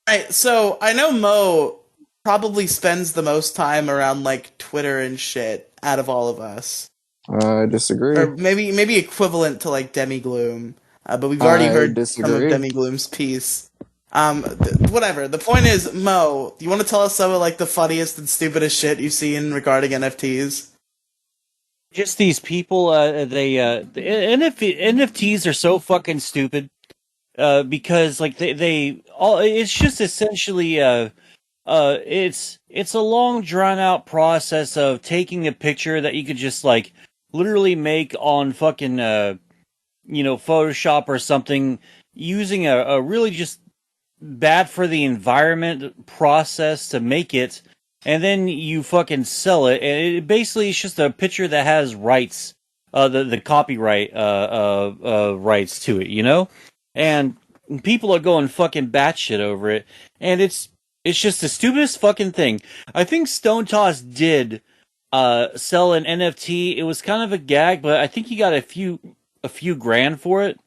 Alright, so I know Mo probably spends the most time around like Twitter and shit out of all of us. I disagree. Or maybe equivalent to like Demi Gloom. But we've already heard some of Demi Gloom's piece. Whatever. The point is, Mo, do you want to tell us some of like the funniest and stupidest shit you've seen regarding NFTs? Just these people, NFTs are so fucking stupid. Because like it's just essentially it's a long drawn out process of taking a picture that you could just like literally make on fucking Photoshop or something, using a really just bad for the environment process to make it, and then you fucking sell it, and it basically is just a picture that has rights, the copyright rights to it, and people are going fucking batshit over it, and it's just the stupidest fucking thing. I think Stone Toss did sell an NFT. It was kind of a gag, but I think he got a few grand for it.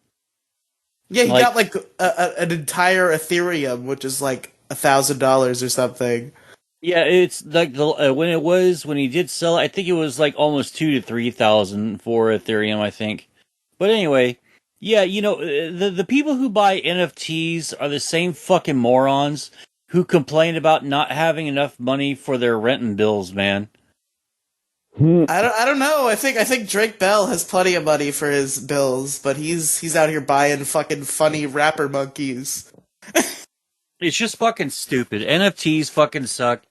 Yeah, he got like an entire Ethereum, which is like $1,000 or something. Yeah, it's like when he did sell it, I think it was like almost 2,000 to 3,000 for Ethereum, I think. But anyway, yeah, the people who buy NFTs are the same fucking morons who complain about not having enough money for their rent and bills, man. I don't know. I think Drake Bell has plenty of money for his bills, but he's out here buying fucking funny rapper monkeys. It's just fucking stupid. NFTs fucking suck.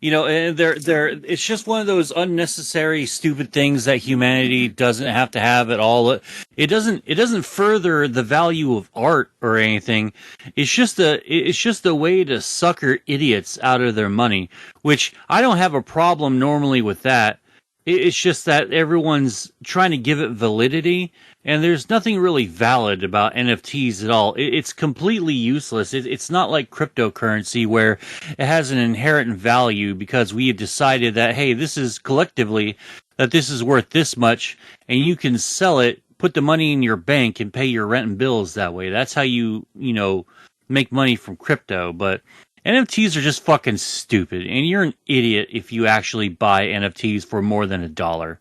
And it's just one of those unnecessary stupid things that humanity doesn't have to have at all. It doesn't further the value of art or anything. It's just a way to sucker idiots out of their money, which I don't have a problem normally with that. It's just that everyone's trying to give it validity, and there's nothing really valid about NFTs at all. It's completely useless. It's not like cryptocurrency where it has an inherent value because we have decided that, hey, this is collectively that this is worth this much, and you can sell it, put the money in your bank, and pay your rent and bills that way. That's how you make money from crypto, but NFTs are just fucking stupid, and you're an idiot if you actually buy NFTs for more than $1.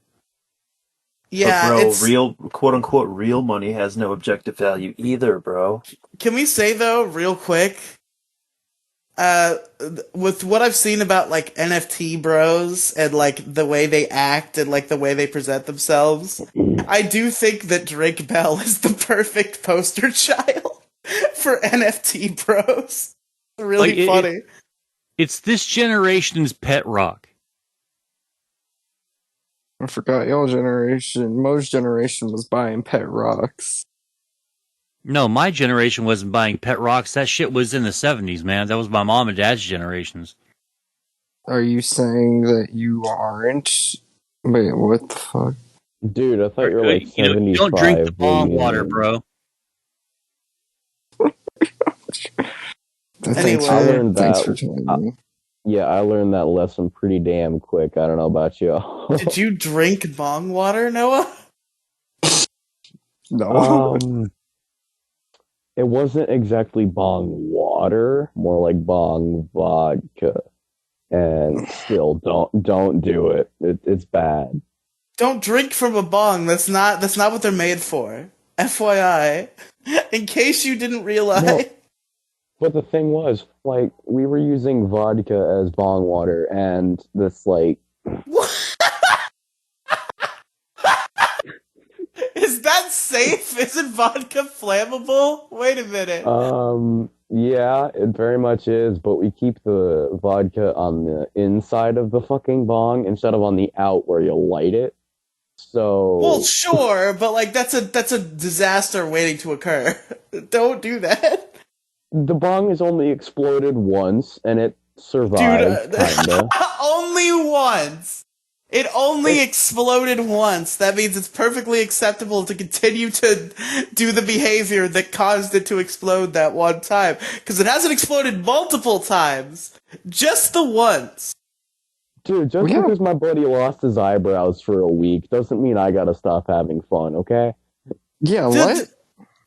Yeah, but bro, real quote unquote real money has no objective value either, bro. Can we say though, real quick, with what I've seen about like NFT bros and like the way they act and like the way they present themselves, I do think that Drake Bell is the perfect poster child for NFT bros. Really funny. It's this generation's pet rock. I forgot y'all generation. Mo's generation was buying pet rocks. No, my generation wasn't buying pet rocks. That shit was in the 70s, man. That was my mom and dad's generations. Are you saying that you aren't? Wait, what the fuck? Dude, I thought you were like 75. You don't drink the bong water, bro. Anyway, I learned that. Thanks for telling me. Yeah, I learned that lesson pretty damn quick. I don't know about you. Did you drink bong water, Noah? No. It wasn't exactly bong water, more like bong vodka. And still, don't do it. It's bad. Don't drink from a bong. That's not what they're made for. FYI, in case you didn't realize. No. But the thing was, like, we were using vodka as bong water, and this, like... Is that safe? Isn't vodka flammable? Wait a minute. Yeah, it very much is, but we keep the vodka on the inside of the fucking bong instead of on the out where you light it. So... Well, sure, but, like, that's a disaster waiting to occur. Don't do that. The bong has only exploded once, and it survived, Dude, kinda. only once. It only exploded once. That means it's perfectly acceptable to continue to do the behavior that caused it to explode that one time. Because it hasn't exploded multiple times. Just the once. Dude, just because my buddy lost his eyebrows for a week doesn't mean I gotta stop having fun, okay? Yeah, what?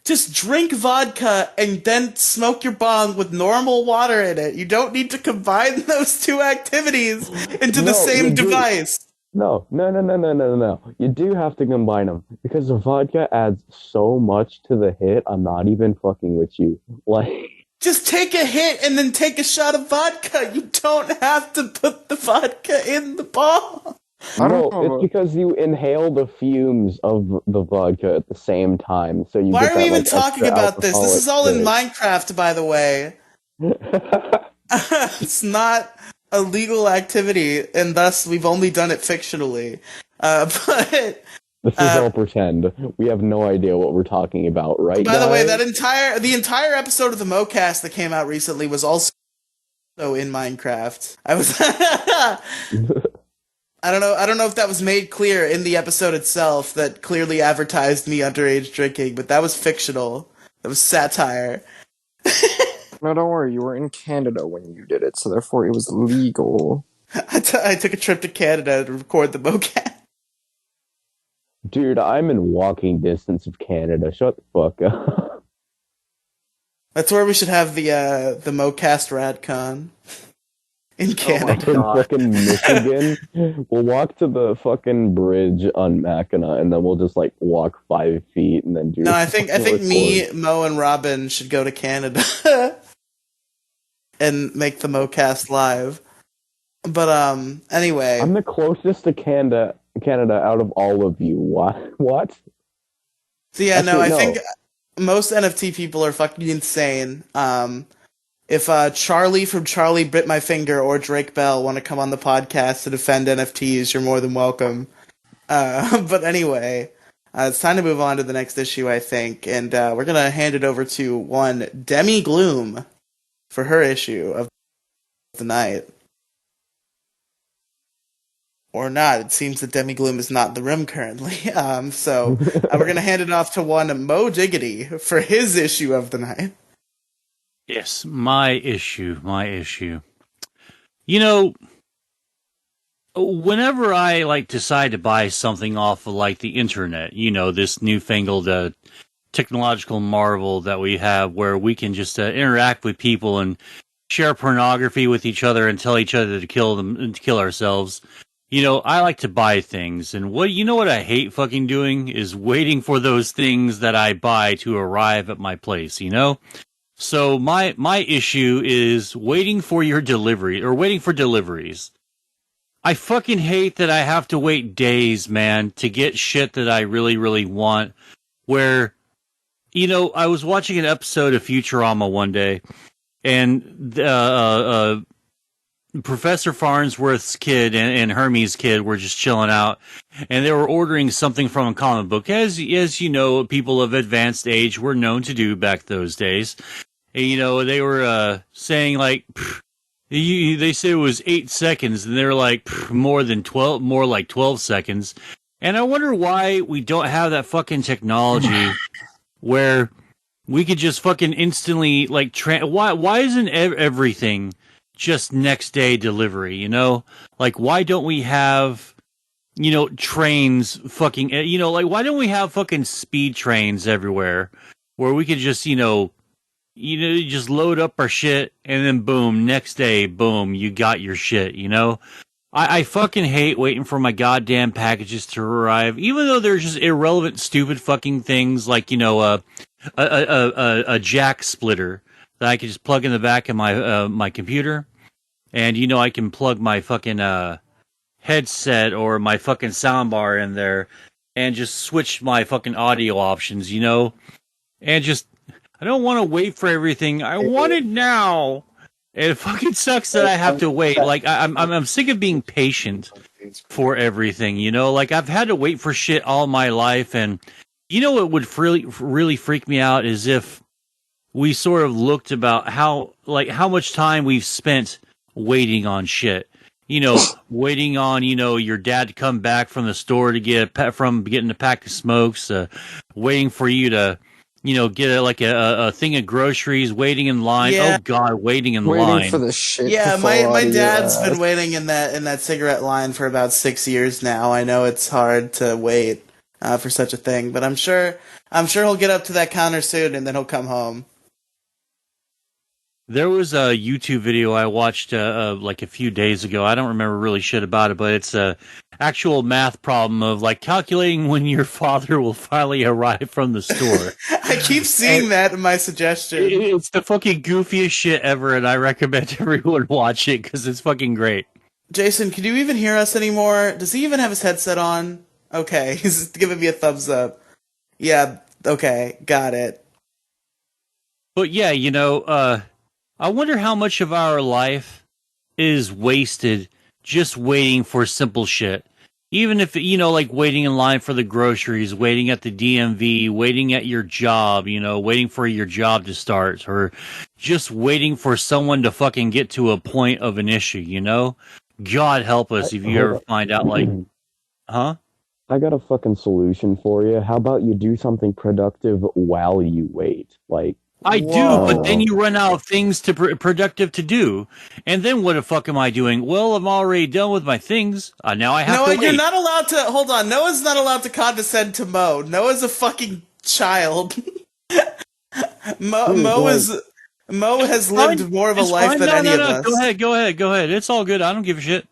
Just drink vodka and then smoke your bong with normal water in it. You don't need to combine those two activities into the same device. No. You do have to combine them because the vodka adds so much to the hit. I'm not even fucking with you. Like, just take a hit and then take a shot of vodka. You don't have to put the vodka in the bong. No, it's because you inhale the fumes of the vodka at the same time. So you. Why get are we that, even like, talking about this? This is all in hit. Minecraft, by the way. It's not a legal activity, and thus we've only done it fictionally. But this is all pretend. We have no idea what we're talking about, right? By the way, the entire episode of the MoCast that came out recently was also in Minecraft. I don't know if that was made clear in the episode itself that clearly advertised me underage drinking, but that was fictional. That was satire. No, don't worry. You were in Canada when you did it, so therefore it was legal. I took a trip to Canada to record the MoCast. Dude, I'm in walking distance of Canada. Shut the fuck up. That's where we should have the MoCast RadCon. In Canada. In fucking Michigan. We'll walk to the fucking bridge on Mackinac, and then we'll just, like, walk 5 feet and then do... No, I think me, Mo, and Robin should go to Canada and make the MoCast live. But, anyway. I'm the closest to Canada out of all of you. What? So yeah, actually, I think most NFT people are fucking insane. If Charlie from Charlie Bit My Finger or Drake Bell want to come on the podcast to defend NFTs, you're more than welcome. But anyway, it's time to move on to the next issue, I think. And we're going to hand it over to one Demi Gloom for her issue of the night. Or not. It seems that Demi Gloom is not in the room currently. So we're going to hand it off to one Mo Diggity for his issue of the night. Yes, my issue. You know, whenever I decide to buy something off of the internet, this newfangled technological marvel that we have, where we can just interact with people and share pornography with each other and tell each other to kill them and to kill ourselves. I like to buy things, and what I hate fucking doing is waiting for those things that I buy to arrive at my place. So my issue is waiting for your delivery, or waiting for deliveries. I fucking hate that I have to wait days, man, to get shit that I really, really want. Where, I was watching an episode of Futurama one day, and Professor Farnsworth's kid and Hermes' kid were just chilling out, and they were ordering something from a comic book, as people of advanced age were known to do back those days. And, they were saying they said it was 8 seconds, and they're more like 12 seconds. And I wonder why we don't have that fucking technology where we could just fucking instantly why isn't everything just next day delivery? Why don't we have trains fucking why don't we have fucking speed trains everywhere where we could just just load up our shit and then boom, next day, boom, you got your shit, I fucking hate waiting for my goddamn packages to arrive, even though they're just irrelevant, stupid fucking things like, a jack splitter that I can just plug in the back of my computer. And, I can plug my fucking headset or my fucking soundbar in there and just switch my fucking audio options, and just, I don't want to wait for everything. I want it now. And it fucking sucks that I have to wait. I'm sick of being patient for everything, I've had to wait for shit all my life. And, what would really freak me out is if we sort of looked about how much time we've spent waiting on shit. waiting on, your dad to come back from the store to from getting a pack of smokes, waiting for you to, get a thing of groceries, waiting in line. Yeah. Oh God, waiting in Waiting line. for the shit Yeah, to fall my out of your dad's been ass. waiting in that cigarette line for about 6 years now. I know it's hard to wait for such a thing, but I'm sure he'll get up to that counter soon, and then he'll come home. There was a YouTube video I watched like a few days ago. I don't remember really shit about it, but it's a actual math problem of like calculating when your father will finally arrive from the store. I keep seeing that in my suggestion. It's the fucking goofiest shit ever, and I recommend everyone watch it because it's fucking great. Jason, can you even hear us anymore? Does he even have his headset on? Okay, he's giving me a thumbs up. Yeah, okay, got it. But yeah, I wonder how much of our life is wasted just waiting for simple shit. Even if, like waiting in line for the groceries, waiting at the DMV, waiting at your job, waiting for your job to start, or just waiting for someone to fucking get to a point of an issue, God help us if you ever find out, like, huh? I got a fucking solution for you. How about you do something productive while you wait? Like, I do, but then you run out of things productive to do. And then what the fuck am I doing? Well, I'm already done with my things. Now I have to wait. You're not allowed to... Hold on. Noah's not allowed to condescend to Mo. Noah's a fucking child. Mo has lived more of a life than any of us. Go ahead. It's all good. I don't give a shit.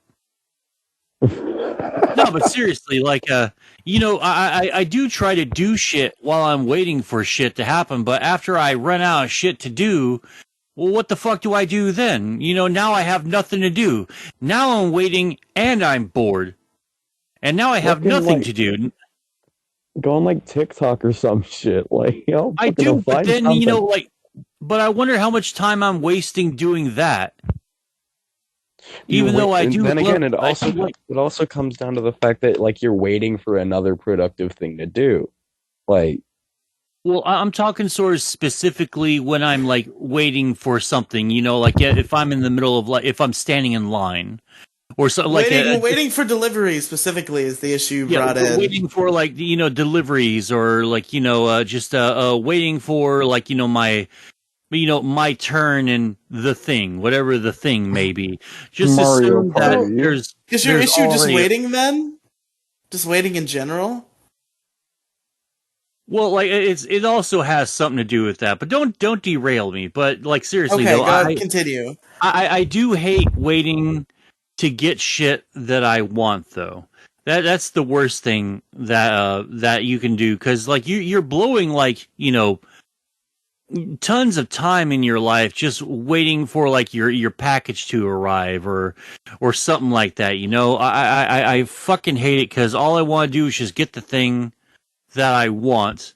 No, but seriously, like, I do try to do shit while I'm waiting for shit to happen, but after I run out of shit to do, well, what the fuck do I do then? Now I have nothing to do. Now I'm waiting and I'm bored. And now I have nothing to do. Go on like TikTok or some shit. Like, I do, but then, but I wonder how much time I'm wasting doing that. Even though I do, then again, it also comes down to the fact that like you're waiting for another productive thing to do, like. Well, I'm talking sort of specifically when I'm like waiting for something, like if I'm in the middle of if I'm standing in line or so, like waiting for deliveries specifically is the issue you brought in. Waiting for like deliveries or like just waiting for like my turn in the thing, whatever the thing may be. Just assume that there's... Is your issue just waiting then? Just waiting in general? Well, like it also has something to do with that, but don't derail me. But like seriously, okay, though, continue. I do hate waiting to get shit that I want, though. That's the worst thing that you can do, because like you're blowing like tons of time in your life just waiting for like your package to arrive or something like that. I fucking hate it, because all I want to do is just get the thing that I want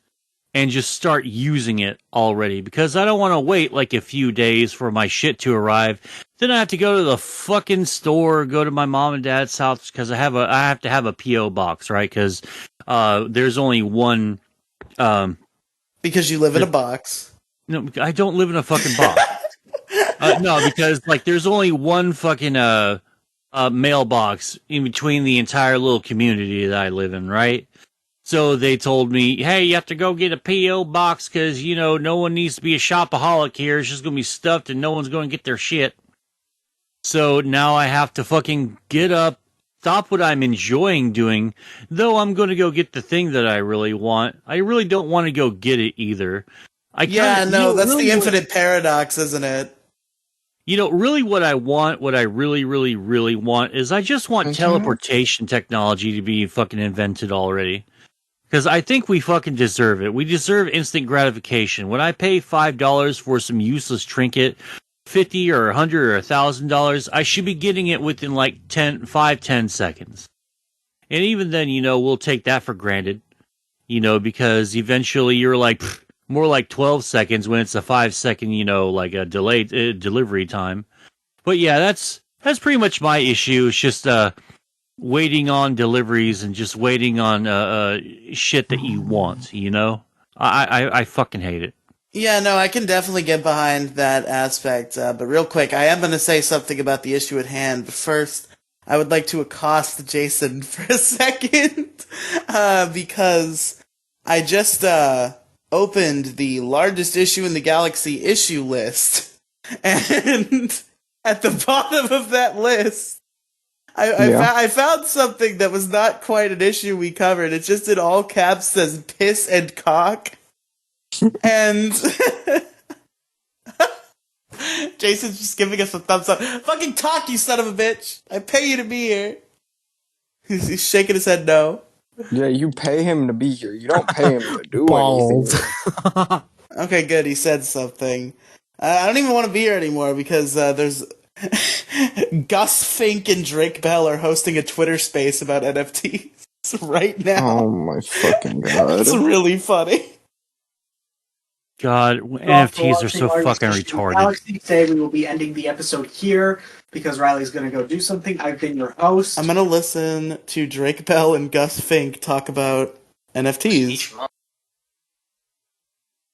and just start using it already, because I don't want to wait like a few days for my shit to arrive. Then I have to go to the fucking store, go to my mom and dad's house, because I have to have a P.O. box, right? Because there's only one. Because you live in a box. No, I don't live in a fucking box. No, because like there's only one fucking mailbox in between the entire little community that I live in, right? So they told me, hey, you have to go get a P.O. box because, no one needs to be a shopaholic here. It's just going to be stuffed and no one's going to get their shit. So now I have to fucking get up, stop what I'm enjoying doing, though I'm going to go get the thing that I really want. I really don't want to go get it either. That's really the infinite paradox, isn't it? Really what I want, what I really, really, really want is I just want teleportation technology to be fucking invented already. Because I think we fucking deserve it. We deserve instant gratification. When I pay $5 for some useless trinket, $50 or $100 or $1,000, I should be getting it within like 10 seconds. And even then, we'll take that for granted. Because eventually you're like... more like 12 seconds when it's a 5-second, like a delayed delivery time. But yeah, that's pretty much my issue. It's just waiting on deliveries and just waiting on shit that you want, I fucking hate it. Yeah, no, I can definitely get behind that aspect. But real quick, I am going to say something about the issue at hand. But first, I would like to accost Jason for a second, because I just opened the largest issue in the Galaxy issue list, and at the bottom of that list, I found something that was not quite an issue we covered. It just in all caps says piss and cock. And Jason's just giving us a thumbs up. Fucking talk, you son of a bitch. I pay you to be here. He's shaking his head no. Yeah, you pay him to be here. You don't pay him to do Balls. anything. Okay, good. He said something. I don't even want to be here anymore because there's Gus Fink and Drake Bell are hosting a Twitter space about NFTs right now. Oh my fucking god. It's really funny. God, NFTs are so fucking retarded. Galaxy, today we will be ending the episode here because Riley's going to go do something. I've been your host. I'm going to listen to Drake Bell and Gus Fink talk about NFTs.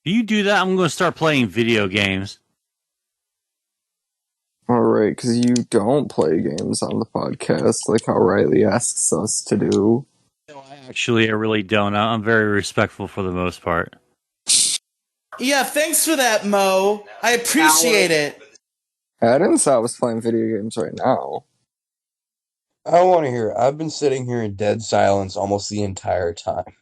If you do that, I'm going to start playing video games. Alright, because you don't play games on the podcast like how Riely asks us to do. No, actually, I really don't. I'm very respectful for the most part. Yeah, thanks for that, Mo. I appreciate it. I didn't say I was playing video games right now. I don't want to hear it. I've been sitting here in dead silence almost the entire time.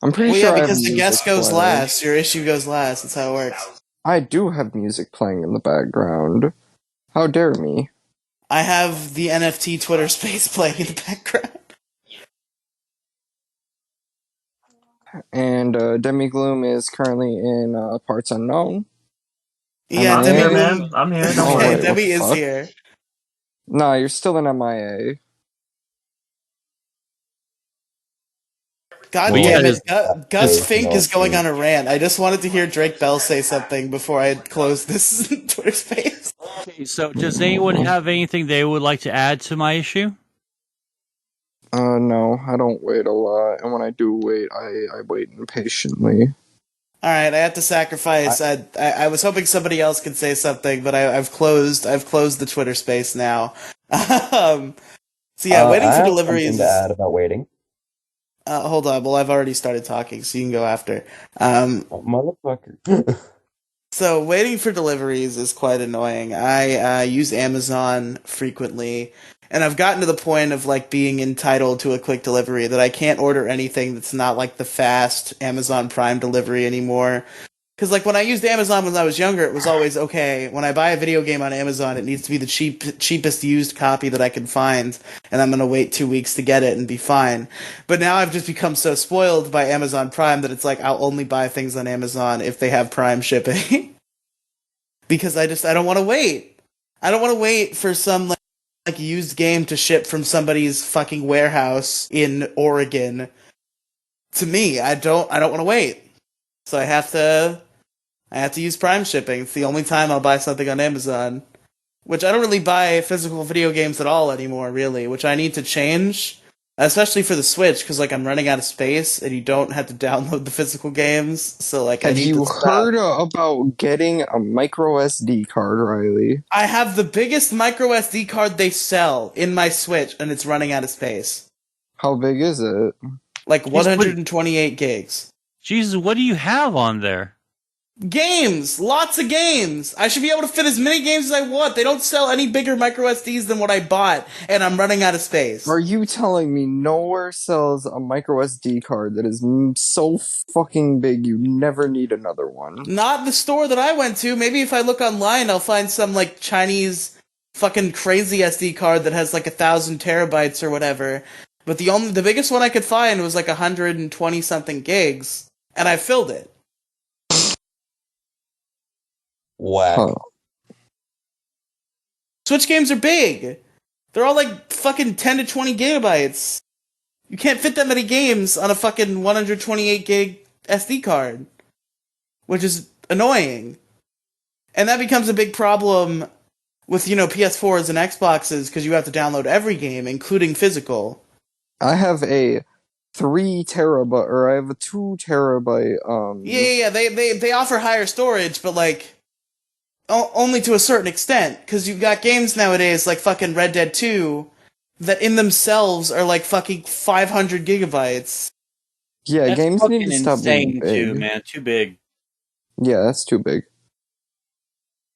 I'm pretty Well, sure yeah, I have because the music guest goes playing. last. Your issue goes last. That's how it works. I do have music playing in the background. How dare me? I have the NFT Twitter space playing in the background. And Demi Gloom is currently in Parts Unknown. Yeah, I'm Demi here, Gloom. man. I'm here. Don't Oh, Okay, wait, Demi what the is fuck? here. Nah, you're still in MIA. God Well, damn yeah, it. Gus there's Fink no is going food. on a rant. I just wanted to hear Drake Bell say something before I close this Twitter space. Okay, so does anyone have anything they would like to add to my issue? No, I don't wait a lot, and when I do wait, I wait impatiently. Alright, I have to sacrifice. I was hoping somebody else could say something, but I've closed the Twitter space now. So yeah, waiting I for have deliveries. something to add about waiting. Hold on. Well, I've already started talking, so you can go after. Oh, motherfucker. So waiting for deliveries is quite annoying. I use Amazon frequently, and I've gotten to the point of like being entitled to a quick delivery that I can't order anything that's not like the fast Amazon Prime delivery anymore. Because like when I used Amazon when I was younger, it was always okay. When I buy a video game on Amazon, it needs to be the cheapest used copy that I can find, and I'm gonna wait 2 weeks to get it and be fine. But now I've just become so spoiled by Amazon Prime that it's like I'll only buy things on Amazon if they have Prime shipping. Because I don't want to wait. I don't want to wait for some like used game to ship from somebody's fucking warehouse in Oregon to me. I don't want to wait. So I have to use Prime shipping. It's the only time I'll buy something on Amazon. Which I don't really buy physical video games at all anymore, really, which I need to change. Especially for the Switch, because like I'm running out of space, and you don't have to download the physical games. So like, Have I need you to stop. heard about getting a micro SD card, Riely? I have the biggest micro SD card they sell in my Switch, and it's running out of space. How big is it? Like 128 gigs. Jesus, what do you have on there? Games! Lots of games! I should be able to fit as many games as I want. They don't sell any bigger micro SDs than what I bought, and I'm running out of space. Are you telling me nowhere sells a micro SD card that is so fucking big you never need another one? Not the store that I went to. Maybe if I look online, I'll find some like Chinese fucking crazy SD card that has like 1,000 terabytes or whatever. But the biggest one I could find was like 120 something gigs, and I filled it. Whack. Huh. Switch games are big. They're all like fucking 10 to 20 gigabytes. You can't fit that many games on a fucking 128 gig SD card, which is annoying. And that becomes a big problem with, PS4s and Xboxes because you have to download every game, including physical. I have a 3 terabyte, or I have a 2 terabyte, Yeah. They offer higher storage, but like, only to a certain extent, because you've got games nowadays like fucking Red Dead 2 that in themselves are like fucking 500 gigabytes. Yeah, That's games need fucking to stop being insane big. too, man. Too big. Yeah, that's too big.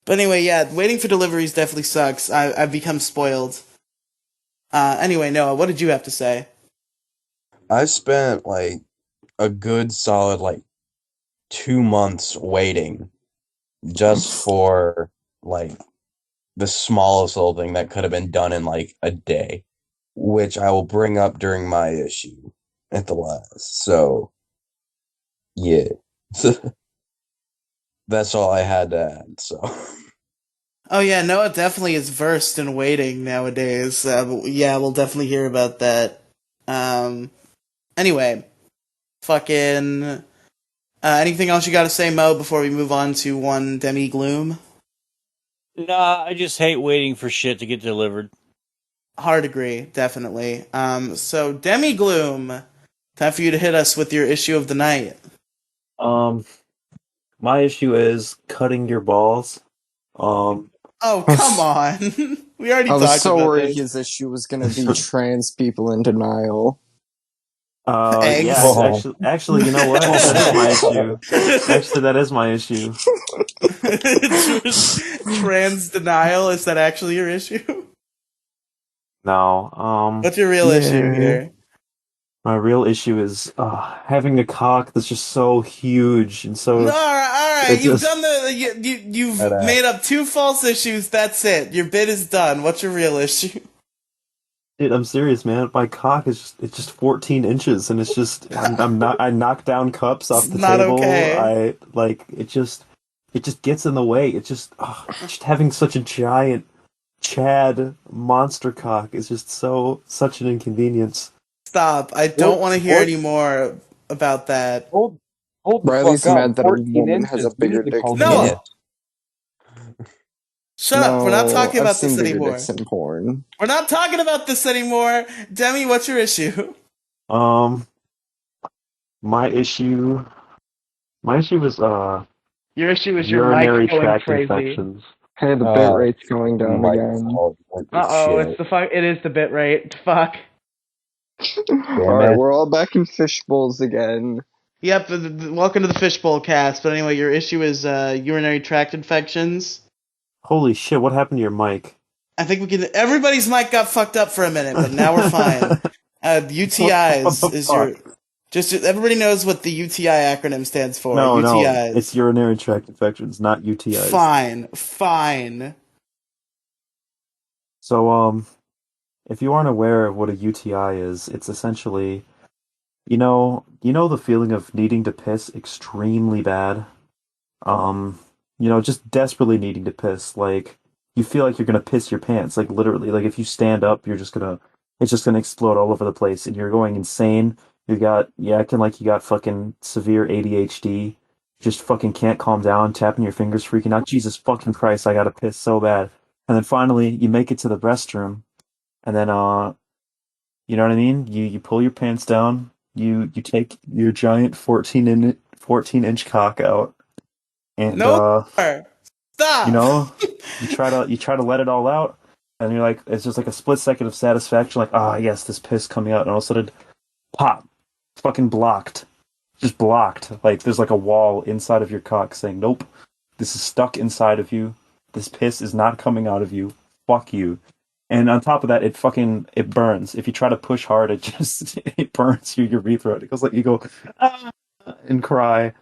But anyway, yeah, waiting for deliveries definitely sucks. I've become spoiled. Anyway, Noah, what did you have to say? I spent like a good solid like 2 months waiting just for like the smallest little thing that could have been done in like a day, which I will bring up during my issue at the last. So, yeah. That's all I had to add, so. Oh yeah, Noah definitely is versed in waiting nowadays. Yeah, we'll definitely hear about that. Anyway, fucking. Anything else you got to say, Mo, before we move on to one Demi Gloom? Nah, I just hate waiting for shit to get delivered. Hard agree, definitely. So Demi Gloom, time for you to hit us with your issue of the night. My issue is cutting your balls. Oh, come on. We already I was talked so about worried this. his issue was going to be trans people in denial. Eggs. Yeah, actually, you know what? That is my issue. Actually, that is my issue. Trans denial, is that actually your issue? No, What's your real issue here? my real issue is having a cock that's just so huge and so. No, all right. It You've just, done you've made up 2 false issues. That's it. Your bid is done. What's your real issue? dude, I'm serious, man. My cock is it's just 14 inches, and it's just I'm not. I knock down cups off It's the not table. okay. I like it just gets in the way. It just having such a giant Chad monster cock is just such an inconvenience. Stop. I don't want to hear any more about that. Hold the Riley's fuck up. mad that a 14 woman inches. has a We bigger need to dick call than No. him. it. Shut up. We're not talking I've about seen this bigger anymore. dicks in porn. We're not talking about this anymore. Demi, what's your issue? My issue is Your issue is your urinary mic going tract crazy. infections. Hey, the bit rate's going down Mike again. It's the fuck. It is the bit rate. Fuck. Alright, we're all back in fishbowls again. Yep. Welcome to the Fishbowl cast. But anyway, your issue is urinary tract infections. Holy shit! What happened to your mic? I think we can. Everybody's mic got fucked up for a minute, but now we're fine. UTIs What the is fuck? your. Just everybody knows what the UTI acronym stands for. No, UTIs. it's urinary tract infections, not UTIs. Fine. So, if you aren't aware of what a UTI is, it's essentially, the feeling of needing to piss extremely bad. Just desperately needing to piss. Like, you feel like you're gonna piss your pants. Like, literally. Like, if you stand up, it's just gonna explode all over the place, and you're going insane. You're acting like you got fucking severe ADHD. Just fucking can't calm down, tapping your fingers, freaking out. Jesus fucking Christ, I gotta piss so bad. And then finally, you make it to the restroom, and then, you know what I mean? You pull your pants down, you take your giant 14-inch cock out, and, No more. Stop. you try to let it all out, and you're like, it's just like a split second of satisfaction, like, yes, this piss coming out, and all of a sudden, pop, fucking blocked, just blocked. Like there's like a wall inside of your cock saying, nope, this is stuck inside of you. This piss is not coming out of you. Fuck you. And on top of that, it burns. If you try to push hard, it burns your urethra. It goes like you go and cry,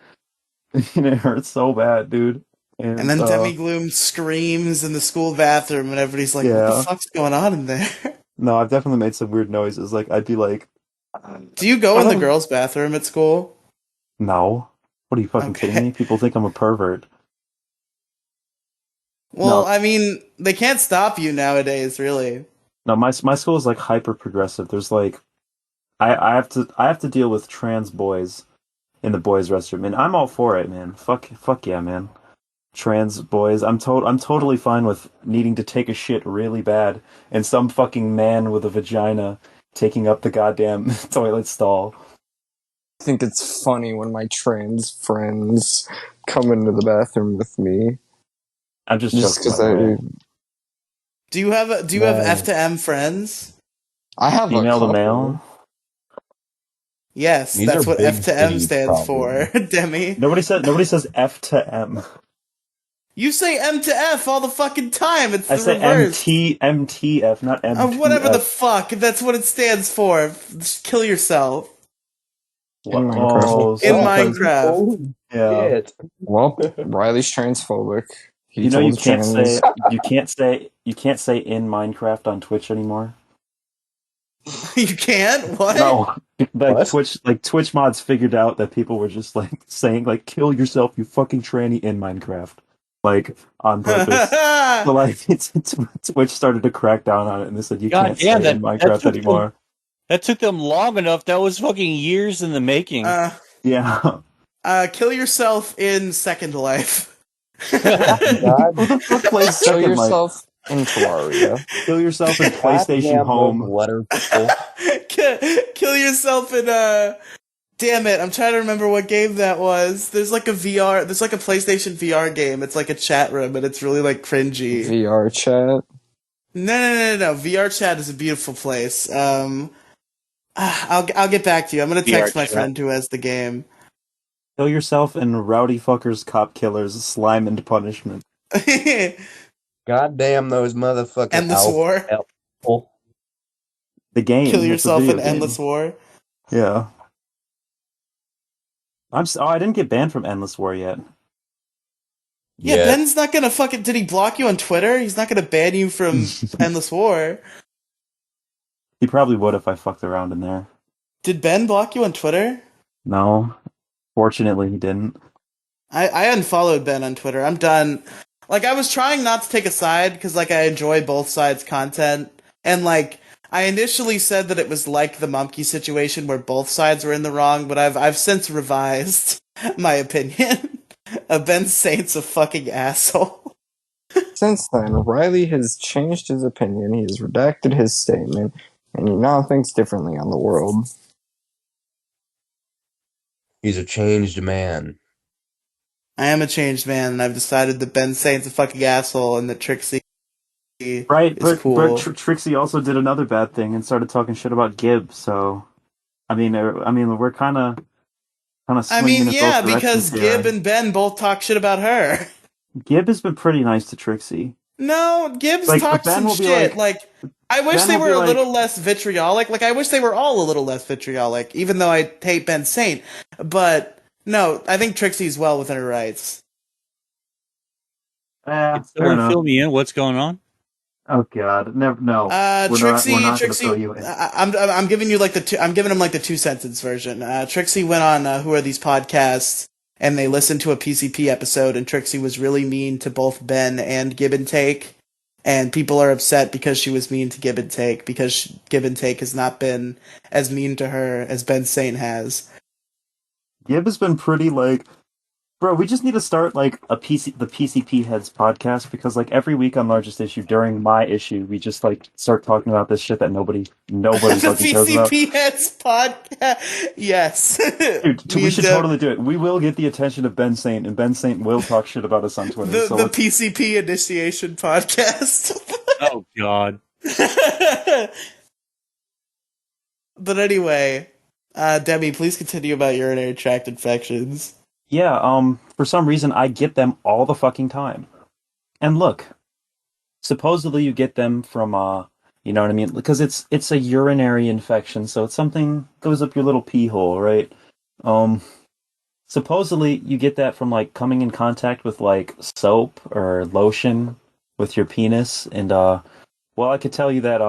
and it hurts so bad, dude. And then Demi Gloom screams in the school bathroom, and everybody's like, "What the fuck's going on in there?" No, I've definitely made some weird noises. Like I'd be like, "Do you go in the girls' bathroom at school?" No. What are you fucking kidding me? People think I'm a pervert. Well, no. I mean, they can't stop you nowadays, really. No, my school is like hyper progressive. There's like, I have to deal with trans boys in the boys' restroom, and I'm all for it, man. Fuck yeah, man. Trans boys, I'm totally fine with needing to take a shit really bad, and some fucking man with a vagina taking up the goddamn toilet stall. I think it's funny when my trans friends come into the bathroom with me. I'm just joking. because I Do you have F to M friends? have a Female to couple. male. Yes, These that's are what big F to M titties, stands probably. for, Demi. Nobody says F to M. You say M to F all the fucking time. It's I the say reverse. MTF, not M to Whatever the F. fuck. That's what it stands for. Just kill yourself. In Minecraft. Oh, In so because Minecraft. Oh, yeah. shit. Well, Riley's transphobic. He You know told you can't trans. say in Minecraft on Twitch anymore. You can't? What? No, What? Twitch mods figured out that people were just like saying like kill yourself, you fucking tranny in Minecraft, like on purpose. So like Twitch started to crack down on it, and they said you God can't damn, say in Minecraft anymore. That took them long enough. That was fucking years in the making. Yeah. Kill yourself in Second Life. God. Who the fuck plays Kill Second Life? yourself in Terraria. Kill yourself in PlayStation Goddamn Home. those letter people. Kill yourself in Damn it, I'm trying to remember what game that was. There's like a PlayStation VR game. It's like a chat room, and it's really like cringy. VR chat. No. VR chat is a beautiful place. I'll get back to you. I'm gonna text my friend who has the game. Kill yourself in Rowdy Fuckers Cop Killers Slime and Punishment. Goddamn those motherfucking Endless War. War. The game. Kill It's a yourself video in game. Endless War. Yeah. I didn't get banned from Endless War yet. Yeah, Ben's not gonna fucking. Did he block you on Twitter? He's not gonna ban you from Endless War. He probably would if I fucked around in there. Did Ben block you on Twitter? No. Fortunately, he didn't. I unfollowed Ben on Twitter. I'm done. Like, I was trying not to take a side, because, like, I enjoy both sides' content. And, like, I initially said that it was like the Mumkey situation where both sides were in the wrong, but I've since revised my opinion. Ben Saint's a fucking asshole. Since then, Riley has changed his opinion. He has redacted his statement, and he now thinks differently on the world. He's a changed man. I am a changed man, and I've decided that Ben Saint's a fucking asshole, and that Trixie Right, is cool. but Trixie also did another bad thing and started talking shit about Gib. So, I mean, we're kind of swinging in both because directions Gib here. and Ben both talk shit about her. Gib has been pretty nice to Trixie. No, Gibbs Like, talked Ben some will be shit. like- I wish Ben they will were be a like- little less vitriolic. Like, I wish they were all a little less vitriolic, even though I hate Ben Saint. But, no, I think Trixie's well within her rights. Can someone fill me in? What's going on? Oh God, never. No, Trixie, we're not going to fill you in. I'm giving you like I'm giving him like the 2 sentence version. Trixie went on Who Are These Podcasts, and they listened to a PCP episode, and Trixie was really mean to both Ben and Give and Take, and people are upset because she was mean to Give and Take, because Give and Take has not been as mean to her as Ben Saint has. Gib has been pretty like, bro. We just need to start like the PCP Heads podcast, because like every week on Largest Issue during my issue, we just like start talking about this shit that nobody The fucking cares about. PCP Heads podcast, yes. Dude, we should totally do it. We will get the attention of Ben Saint, and Ben Saint will talk shit about us on Twitter. The PCP Initiation podcast. Oh God. But anyway, Demi, please continue about urinary tract infections. Yeah, for some reason I get them all the fucking time. And look, supposedly you get them from you know what I mean? Because it's a urinary infection, so it's something goes up your little pee hole, right? Supposedly you get that from like coming in contact with like soap or lotion with your penis, and well, I could tell you that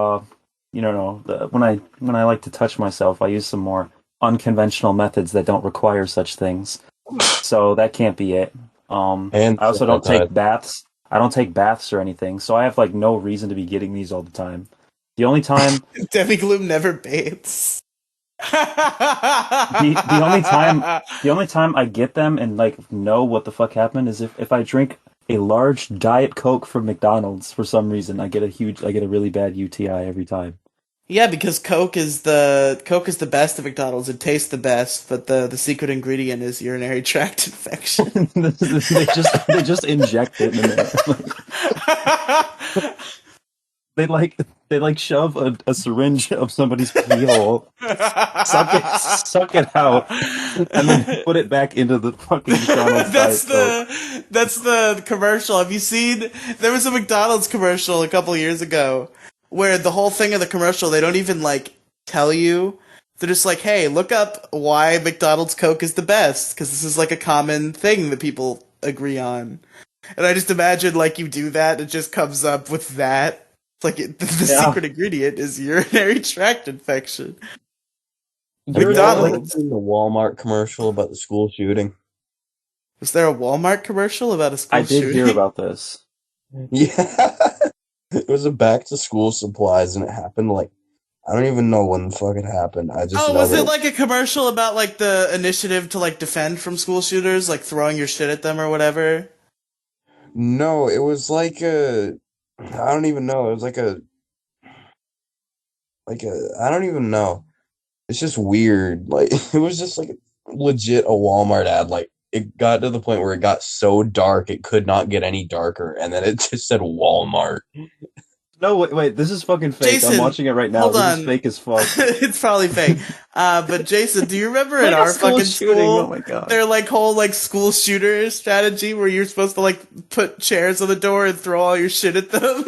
you know, when I like to touch myself, I use some more unconventional methods that don't require such things. So that can't be it. I also don't take baths. I don't take baths or anything, so I have like no reason to be getting these all the time. The only time Demi Gloom never bathes. the only time I get them and like know what the fuck happened is if I drink a large Diet Coke from McDonald's for some reason. I get a really bad UTI every time. Yeah, because Coke is the best at McDonald's. It tastes the best, but the secret ingredient is urinary tract infection. they just inject it in there. They like shove a syringe of somebody's pee hole, suck it out, and then put it back into the fucking McDonald's that's Diet Coke. that's the commercial. Have you seen? There was a McDonald's commercial a couple years ago where the whole thing of the commercial, they don't even like tell you. They're just like, hey, look up why McDonald's Coke is the best, because this is like a common thing that people agree on. And I just imagine like you do that, it just comes up with that. It's like the secret ingredient is urinary tract infection. McDonald's. The Walmart commercial about the school shooting. Was there a Walmart commercial about a school shooting? I did hear about this. Yeah. It was a back to school supplies, and it happened like, I don't even know when the fuck it happened. I just know was it like a commercial about like the initiative to like defend from school shooters, like throwing your shit at them or whatever? No, it was like I don't even know. It was like I don't even know. It's just weird. Like, it was just like legit a Walmart ad. Like, it got to the point where it got so dark it could not get any darker, and then it just said Walmart. No, wait, this is fucking fake. Jason, I'm watching it right now. This is fake as fuck. It's probably fake. But Jason, do you remember in our fucking school, oh my God, their like whole like school shooter strategy where you're supposed to like put chairs on the door and throw all your shit at them?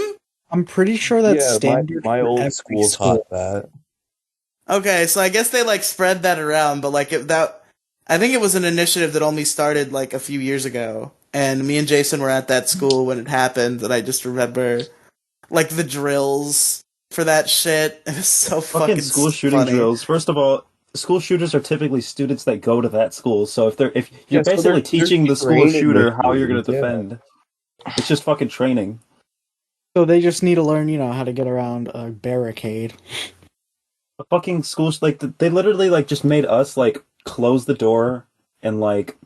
I'm pretty sure that's standard. My old school taught that. Okay, so I guess they like spread that around, but like I think it was an initiative that only started like a few years ago, and me and Jason were at that school when it happened, and I just remember like the drills for that shit. It was so fucking school shooting funny. drills. First of all, school shooters are typically students that go to that school, so if you're basically teaching the school shooter how you're going to defend, it's just fucking training. So they just need to learn, how to get around a barricade. The fucking schools, like, they literally, like, just made us, like, close the door and, like,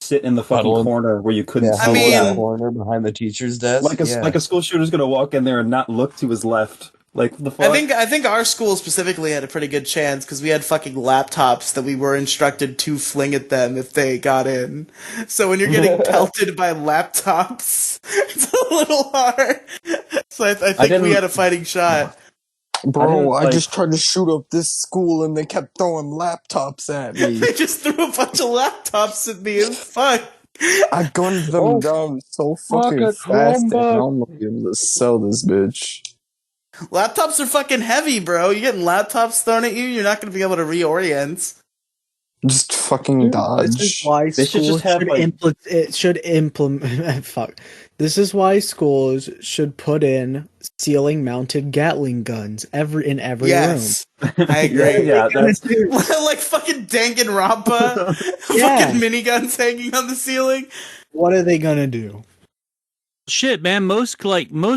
sit in the fucking corner where you couldn't see that corner behind the teacher's desk. Like a school shooter's gonna walk in there and not look to his left. Like, the fuck? I think our school specifically had a pretty good chance because we had fucking laptops that we were instructed to fling at them if they got in. So when you're getting pelted by laptops, it's a little hard. So I think we had a fighting shot. Bro, I just tried to shoot up this school and they kept throwing laptops at me. They just threw a bunch of laptops at me and fuck. I gunned them down so fucking fast that now I'm gonna be able to sell this bitch. Laptops are fucking heavy, bro. You getting laptops thrown at you, you're not gonna be able to reorient. Just fucking dodge. This is why should implement. Fuck. This is why schools should put in ceiling-mounted Gatling guns in every room. I agree. Yeah, that's like fucking Danganronpa, fucking miniguns hanging on the ceiling. What are they gonna do? Shit, man. Most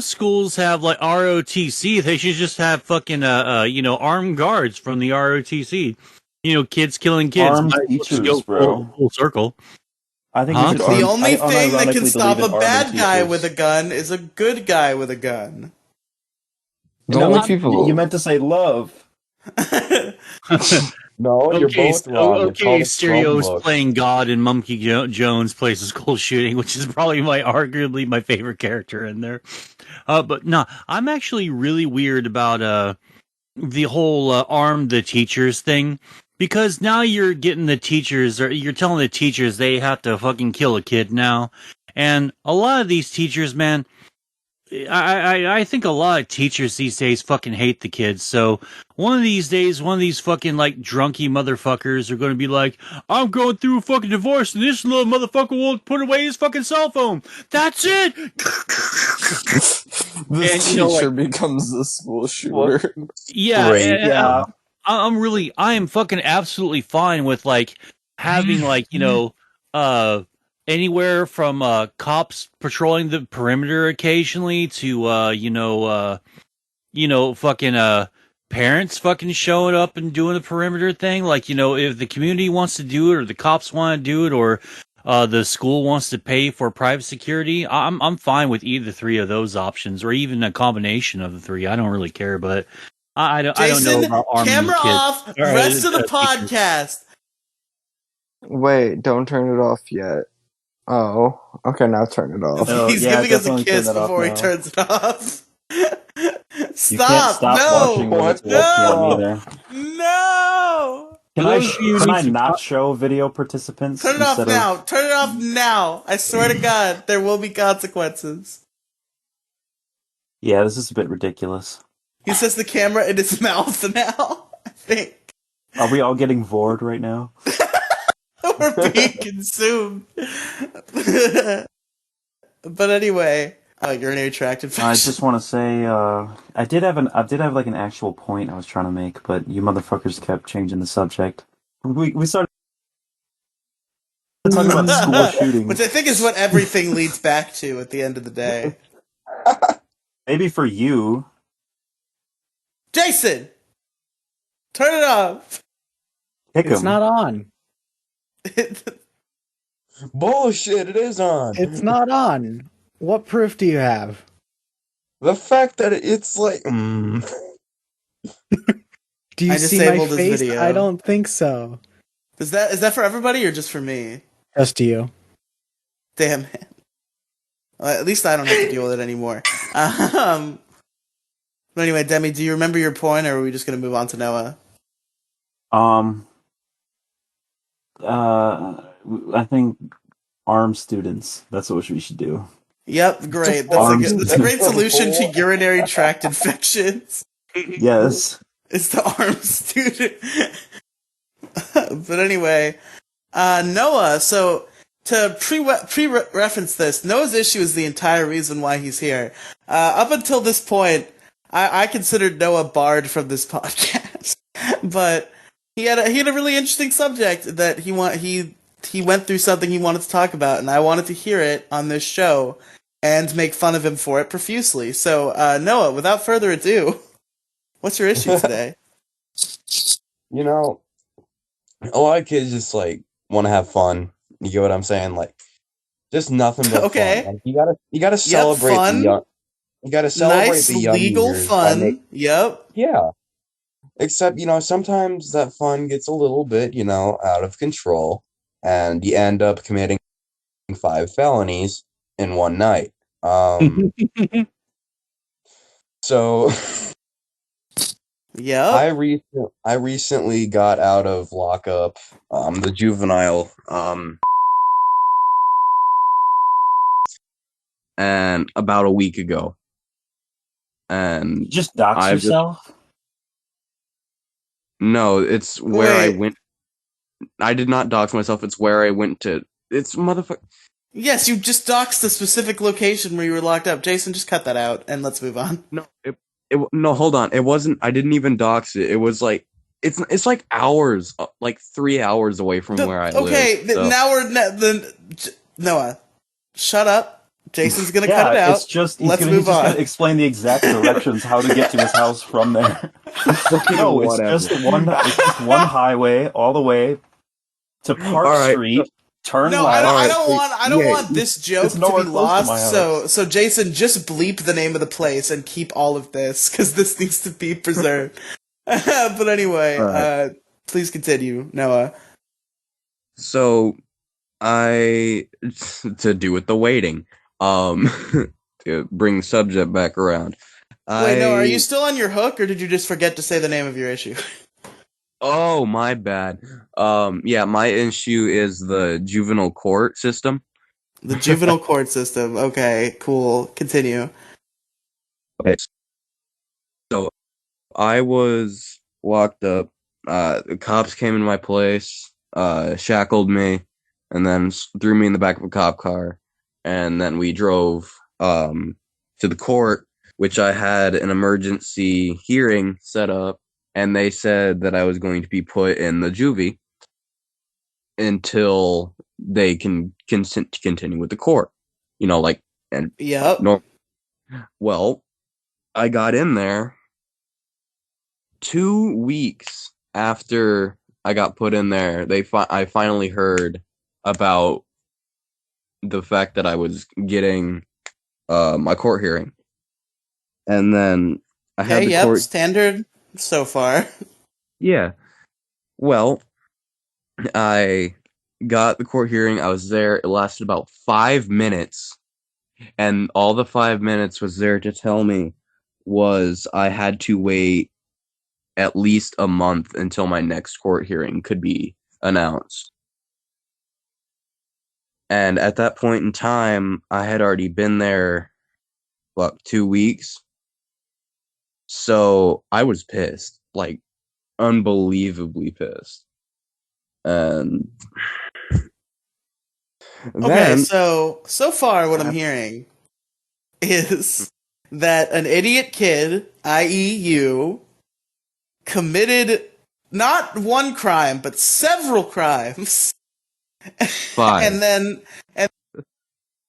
schools have like ROTC. They should just have fucking armed guards from the ROTC. Kids killing kids. Armed teachers, bro. Full circle. I think the only thing that can stop a bad guy with a gun is a good guy with a gun. People. You meant to say love. No, you're both wrong. Okay, Stereo's playing God and Monkey Jones plays a school shooting, which is probably arguably my favorite character in there. But no, I'm actually really weird about the whole arm the teachers thing. Because now you're getting the teachers, or you're telling the teachers they have to fucking kill a kid now. And a lot of these teachers, man, I think a lot of teachers these days fucking hate the kids. So one of these days, one of these fucking like drunky motherfuckers are going to be like, I'm going through a fucking divorce and this little motherfucker won't put away his fucking cell phone. That's it. This teacher becomes the school shooter. Yeah. I am fucking absolutely fine with like having like, anywhere from cops patrolling the perimeter occasionally to fucking parents fucking showing up and doing the perimeter thing. Like, if the community wants to do it or the cops want to do it or the school wants to pay for private security, I'm fine with either three of those options or even a combination of the three. I don't really care, but I don't Jason, know about arming camera kids. off. Rest of the podcast. Wait, don't turn it off yet. Oh, okay, now turn it off. Oh, He's yeah, giving us a definitely turn kiss that off before he now. turns it off. You can't Stop! stop watching No! when it's No! webcam either. No! Can I not show video participants Turn it off instead now. of? Turn it off now. I swear to God, there will be consequences. Yeah, this is a bit ridiculous. He says the camera in his mouth now. I think Are we all getting bored right now? we're being consumed. But anyway, urinary tract infection. I just want to say, I did have like an actual point I was trying to make, but you motherfuckers kept changing the subject. We started talking about school shootings, which I think is what everything leads back to at the end of the day. Maybe for you, Jason, turn it off. kick It's him. not on. Bullshit, it is on. It's not on. What proof do you have? The fact that it's like... Do you I see my disabled his face? video. I don't think so. Is that for everybody or just for me? Just you. Damn it. Well, at least I don't have to deal with it anymore. But anyway, Demi, do you remember your point, or are we just going to move on to Noah? I think armed students. That's what we should do. Yep, great. That's a great solution to urinary tract infections. Yes. It's the armed student. But anyway, Noah, so to pre-reference this, Noah's issue is the entire reason why he's here. Up until this point, I considered Noah barred from this podcast. But he had a really interesting subject that he went through something he wanted to talk about, and I wanted to hear it on this show and make fun of him for it profusely. So, Noah, without further ado, what's your issue today? You know, a lot of kids just like want to have fun. You get what I'm saying? Like, just nothing but Okay. fun. Like, you gotta celebrate fun. the young. You gotta celebrate Nice the young legal years by fun. Yep. Yeah. Except, sometimes that fun gets a little bit, out of control, and you end up committing 5 felonies in one night. So Yep. I recently got out of lockup, the juvenile, and about a week ago. And Just dox yourself? No, it's where I went. I did not dox myself. It's where I went to. It's motherfucker. Yes, you just doxed the specific location where you were locked up. Jason, just cut that out and let's move on. No, hold on. It wasn't. I didn't even dox it. It was like it's like hours, like 3 hours away from where I live. Okay, So. now we're Noah. Shut up. Jason's gonna cut it out. It's just let's he's move just on. gonna explain the exact directions how to get to his house from there. No, it's just one highway all the way to Park Street. Turn left. I don't want this joke to be lost. So Jason, just bleep the name of the place and keep all of this because this needs to be preserved. But anyway, please continue, Noah. So, to do with the waiting, to bring the subject back around. Wait, no, are you still on your hook, or did you just forget to say the name of your issue? Oh, my bad. Yeah, my issue is the juvenile court system. The juvenile court system. Okay, cool. Continue. Okay. So, I was locked up. The cops came in my place, shackled me, and then threw me in the back of a cop car. And then we drove to the court, which I had an emergency hearing set up, and they said that I was going to be put in the Juvy until they can continue with the court. Yep. Well, I got in there 2 weeks after I got put in there. I finally heard about the fact that I was getting my court hearing, and then I had the court standard so far. Yeah. Well, I got the court hearing. I was there. It lasted about 5 minutes. And all the 5 minutes was there to tell me was I had to wait at least a month until my next court hearing could be announced. And at that point in time, I had already been there, 2 weeks? So I was pissed, like, unbelievably pissed. And Okay, then, so far what I'm hearing is that an idiot kid, i.e. you, committed not one crime, but several crimes. 5. and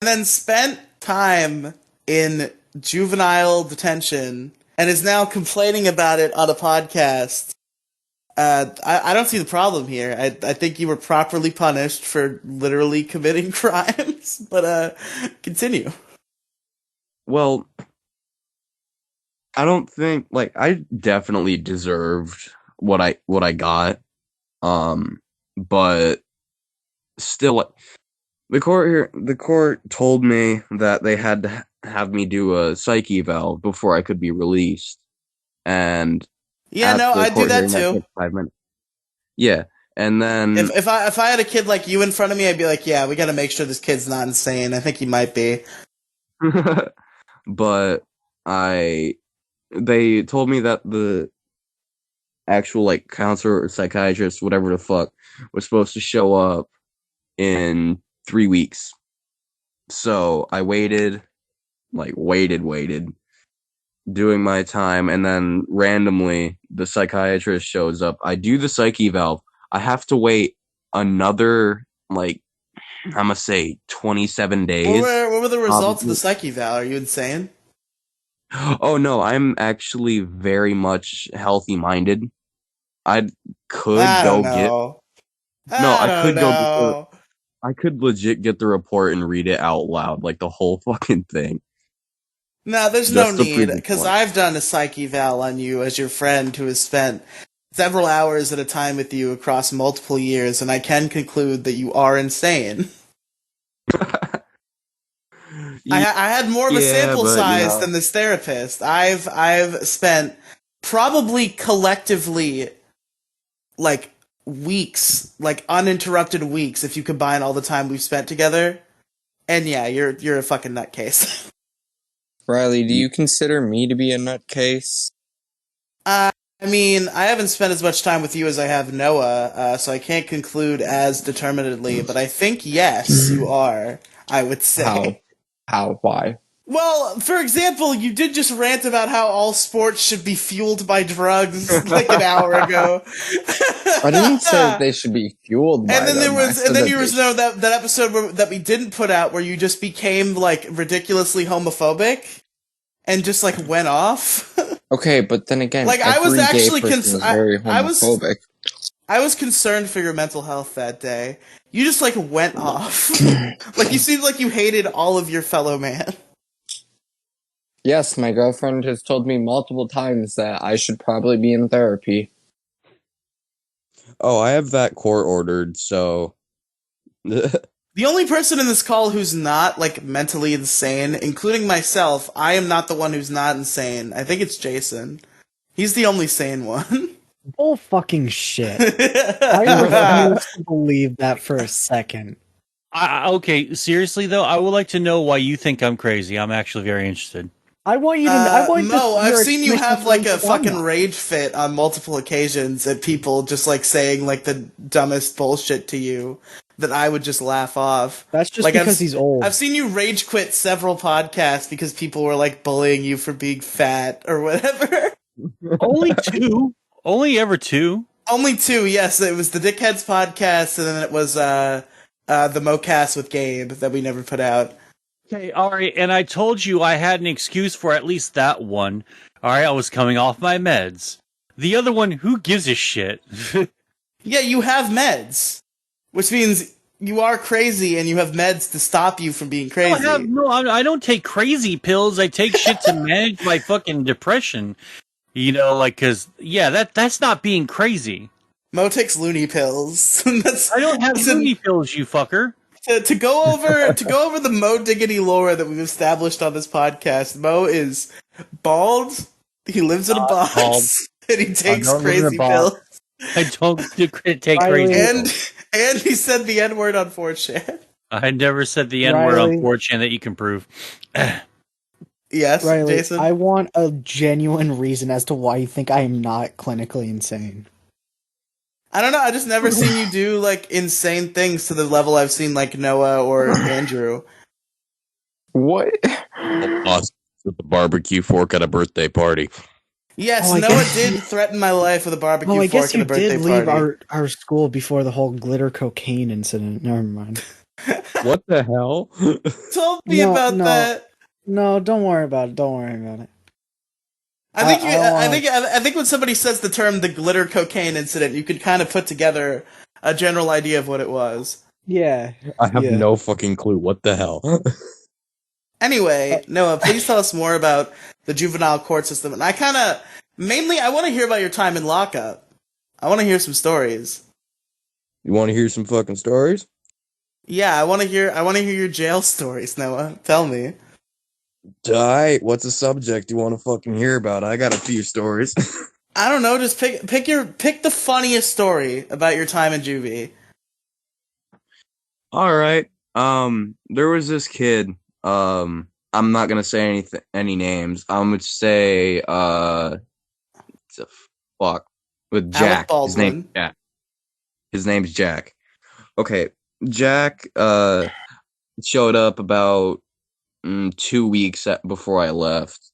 then spent time in juvenile detention and is now complaining about it on a podcast. I don't see the problem here. I think you were properly punished for literally committing crimes, but continue. Well, I don't think, like, I definitely deserved what I got. But still, like, the court told me that they had to have me do a psych eval before I could be released. And Yeah, at no, the I'd do court that hearing, too. took 5 minutes. Yeah, and then If I had a kid like you in front of me, I'd be like, yeah, we got to make sure this kid's not insane. I think he might be. but they told me that the actual, like, counselor or psychiatrist, whatever the fuck, was supposed to show up in 3 weeks. So I waited, doing my time, and then randomly the psychiatrist shows up. I do the psych eval. I have to wait another, like, I'm gonna say 27 days. What were the results of the psych eval? Are you insane? Oh no, I'm actually very much healthy minded. I could I go don't get know. no, I don't could go get know. I could legit get the report and read it out loud, like the whole fucking thing. No, there's Just no to prove need, the because point. I've done a psych eval on you as your friend who has spent several hours at a time with you across multiple years, and I can conclude that you are insane. I had more of a Yeah, sample but, size than this therapist. I've spent probably collectively like weeks, like uninterrupted weeks, if you combine all the time we've spent together. And yeah, you're a fucking nutcase. Riely, do you consider me to be a nutcase? I mean, I haven't spent as much time with you as I have Noah, so I can't conclude as determinedly, but I think yes, you are, I would say. How? Why? Well, for example, you did just rant about how all sports should be fueled by drugs like an hour ago. I didn't say that they should be fueled by And then them. there was that episode that we didn't put out where you just became like ridiculously homophobic and just like went off. Okay, but then again, like I was every actually gay person is very homophobic. I was concerned for your mental health that day. You just like went off. Like you seemed like you hated all of your fellow man. Yes, my girlfriend has told me multiple times that I should probably be in therapy. Oh, I have that court ordered, so The only person in this call who's not, like, mentally insane, including myself, I am not the one who's not insane. I think it's Jason. He's the only sane one. Bull fucking shit. I refuse to believe that for a second. Okay, seriously though, I would like to know why you think I'm crazy. I'm actually very interested. I want you to. Mo, I've seen you have like a on fucking that. rage fit on multiple occasions at people just like saying like the dumbest bullshit to you that I would just laugh off. That's just like, because he's old. I've seen you rage quit several podcasts because people were like bullying you for being fat or whatever. Only two. Only ever two. Only two, yes. It was the Dickheads podcast, and then it was the MoCast with Gabe that we never put out. Okay, all right, and I told you I had an excuse for at least that one. All right, I was coming off my meds. The other one, who gives a shit? Yeah, you have meds, which means you are crazy and you have meds to stop you from being crazy. I don't take crazy pills. I take shit to manage my fucking depression. You know, like, cause that's not being crazy. Mo takes loony pills. I don't have loony pills, you fucker. To go over the Mo Diggity lore that we've established on this podcast. Mo is bald. He lives in a box, bald. and he takes don't live in a crazy box. pills. I don't take Riley. crazy. And he said the N-word on 4chan. I never said the N-word on Riley. 4chan that you can prove. Yes, Riley, Jason. I want a genuine reason as to why you think I am not clinically insane. I don't know. I just never seen you do like insane things to the level I've seen like Noah or Andrew. What? Lost with the barbecue fork at a birthday party. Yes, Oh, I Noah guess- did threaten my life with a barbecue Oh, I fork guess at you a birthday did leave party. our school before the whole glitter cocaine incident. Never mind. What the hell? Told me No, about no. that. No, don't worry about it. Don't worry about it. I think when somebody says the term the glitter cocaine incident, you could kind of put together a general idea of what it was. Yeah. I have Yeah. no fucking clue. What the hell? Anyway, Noah, please tell us more about the juvenile court system. And I want to hear about your time in lockup. I want to hear some stories. You want to hear some fucking stories? Yeah, I want to hear your jail stories, Noah. Tell me. Alright, what's the subject you want to fucking hear about? I got a few stories. I don't know, just pick the funniest story about your time in Juvy. Alright, there was this kid, I'm not gonna say any names. I'm gonna say, it's a fuck. With Jack. His name's Baldwin. Jack. His name's Jack. Okay, Jack, showed up about 2 weeks before I left.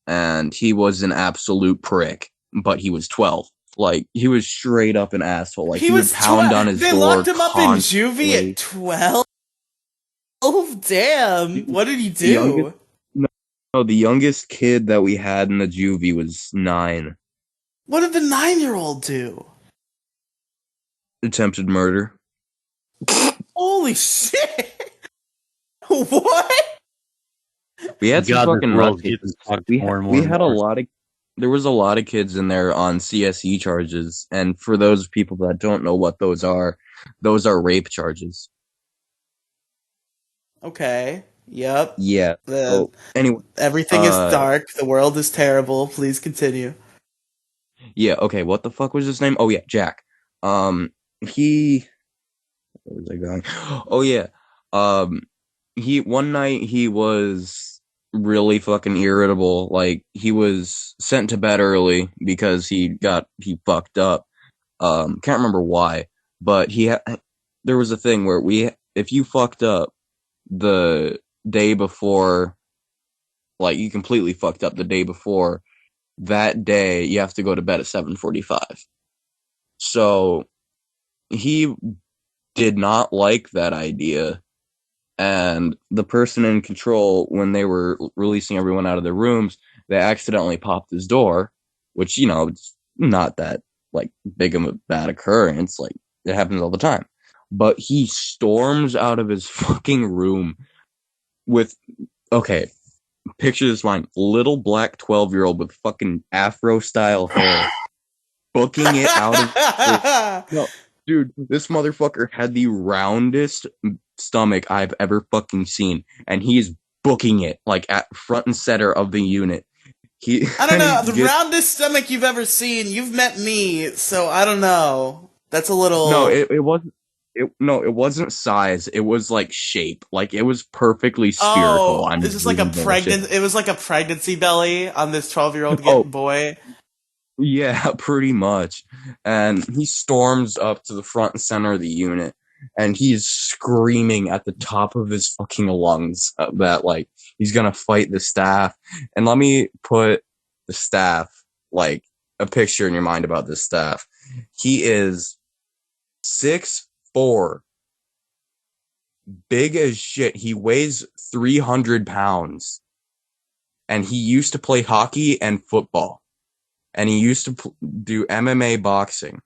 And he was an absolute prick, but he was 12. Like, he was straight up an asshole. Like, he would pound on his door. They locked him up in constantly. Juvy at 12? Oh, damn. What did he do? No, the youngest kid that we had in the juvie was 9. What did the 9-year-old do? Attempted murder. Holy shit! What? We had some God, this fucking world's nutcases. getting fucked We more and more we and had more. a lot of. There was a lot of kids in there on CSE charges, and for those people that don't know what those are rape charges. Okay. Yep. Yeah. So anyway, Everything is dark. The world is terrible. Please continue. yeah. Okay. What the fuck was his name? Oh yeah, Jack. He. Where was I going? Oh yeah. One night he was really fucking irritable. Like, he was sent to bed early because he fucked up. Can't remember why, but there was a thing where if you fucked up the day before, like, you completely fucked up the day before, that day you have to go to bed at 7:45. So he did not like that idea. And the person in control, when they were releasing everyone out of their rooms, they accidentally popped his door, which, it's not that, like, big of a bad occurrence. Like, it happens all the time. But he storms out of his fucking room with, okay, picture this line, little black 12-year-old with fucking afro-style hair, booking it out of... No, dude, this motherfucker had the roundest stomach I've ever fucking seen, and he's booking it like at front and center of the unit. I don't know, the roundest stomach you've ever seen. You've met me, so I don't know. That's a little. No, it wasn't. It wasn't size. It was like shape. Like, it was perfectly spherical. Oh, is this like a pregnant? It was like a pregnancy belly on this 12-year-old boy. Yeah, pretty much. And he storms up to the front and center of the unit, and he's screaming at the top of his fucking lungs that, like, he's gonna fight the staff. And let me put the staff, like, a picture in your mind about this staff. He is 6'4", big as shit. He weighs 300 pounds, and he used to play hockey and football. And he used to do MMA boxing.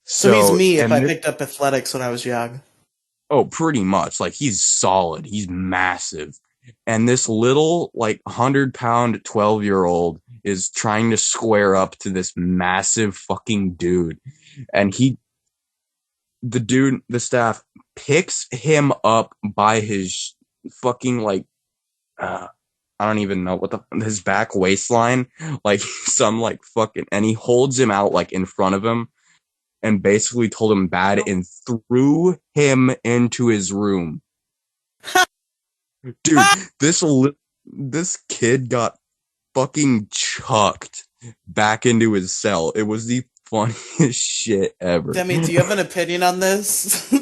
So he's me if I picked up athletics when I was young. Oh, pretty much. Like, he's solid. He's massive. and this little, 100-pound 12-year-old is trying to square up to this massive fucking dude. And the staff picks him up by his fucking, I don't even know his back waistline, and he holds him out, in front of him, and basically told him bad and threw him into his room. Dude, this kid got fucking chucked back into his cell. It was the funniest shit ever. Demi, do you have an opinion on this?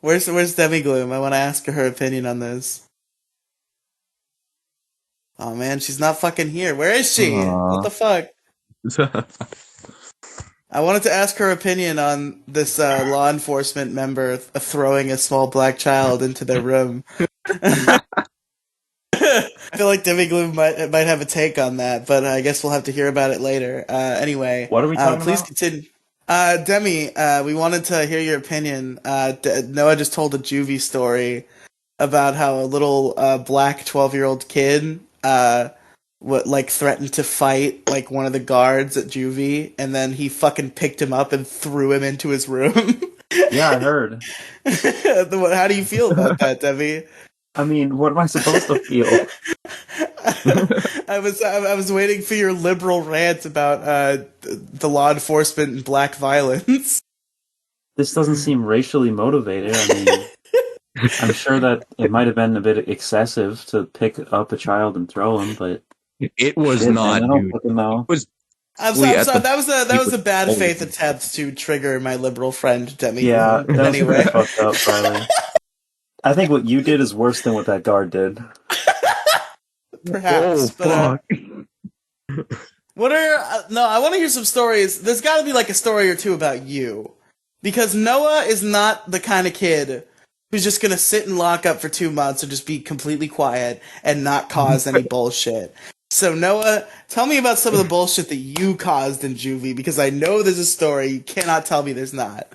Where's Demi Gloom? I want to ask her opinion on this. Oh man, she's not fucking here. Where is she? What the fuck? I wanted to ask her opinion on this law enforcement member throwing a small black child into their room. I feel like Demi Gloom might have a take on that, but I guess we'll have to hear about it later. Anyway, what are we talking please about? Continue. Demi, we wanted to hear your opinion. Noah just told a Juvy story about how a little black 12-year-old kid threatened to fight one of the guards at Juvy, and then he fucking picked him up and threw him into his room. Yeah, I heard. How do you feel about that, Debbie? I mean, what am I supposed to feel? I was waiting for your liberal rant about the law enforcement and black violence. This doesn't seem racially motivated. I mean, I'm sure that it might have been a bit excessive to pick up a child and throw him, but it was not. Man, I don't fucking know. It was. I'm sorry. That was a bad faith attempt to trigger my liberal friend Demi. Yeah, that was anyway. fucked up, Riley. I think what you did is worse than what that guard did. Perhaps, but I want to hear some stories. There's got to be a story or two about you, because Noah is not the kind of kid who's just gonna sit in lockup for 2 months and just be completely quiet and not cause any bullshit. So Noah, tell me about some of the bullshit that you caused in Juvie, because I know there's a story. You cannot tell me there's not.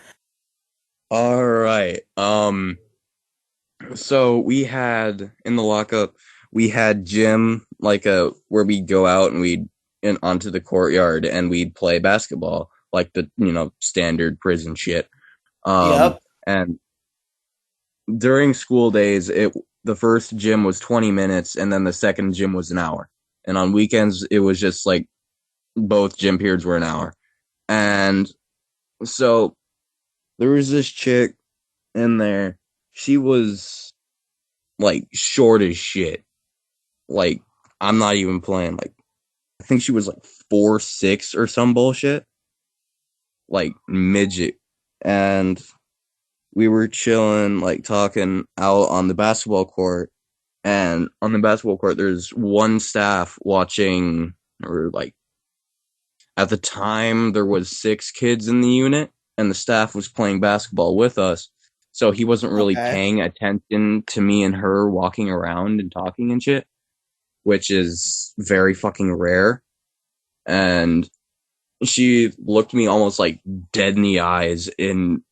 All right. So we had in the lockup, we had gym where we'd go out and we'd onto the courtyard and we'd play basketball, the standard prison shit. Yep. And during school days, the first gym was 20 minutes and then the second gym was an hour. And on weekends, it was just both gym periods were an hour. And so there was this chick in there. She was short as shit. I'm not even playing. I think she was 4'6" or some bullshit. Midget. And we were chilling, talking out on the basketball court. And on the basketball court, there's one staff watching, or at the time, there was 6 kids in the unit, and the staff was playing basketball with us. So he wasn't really paying attention to me and her walking around and talking and shit, which is very fucking rare. And she looked me almost dead in the eyes in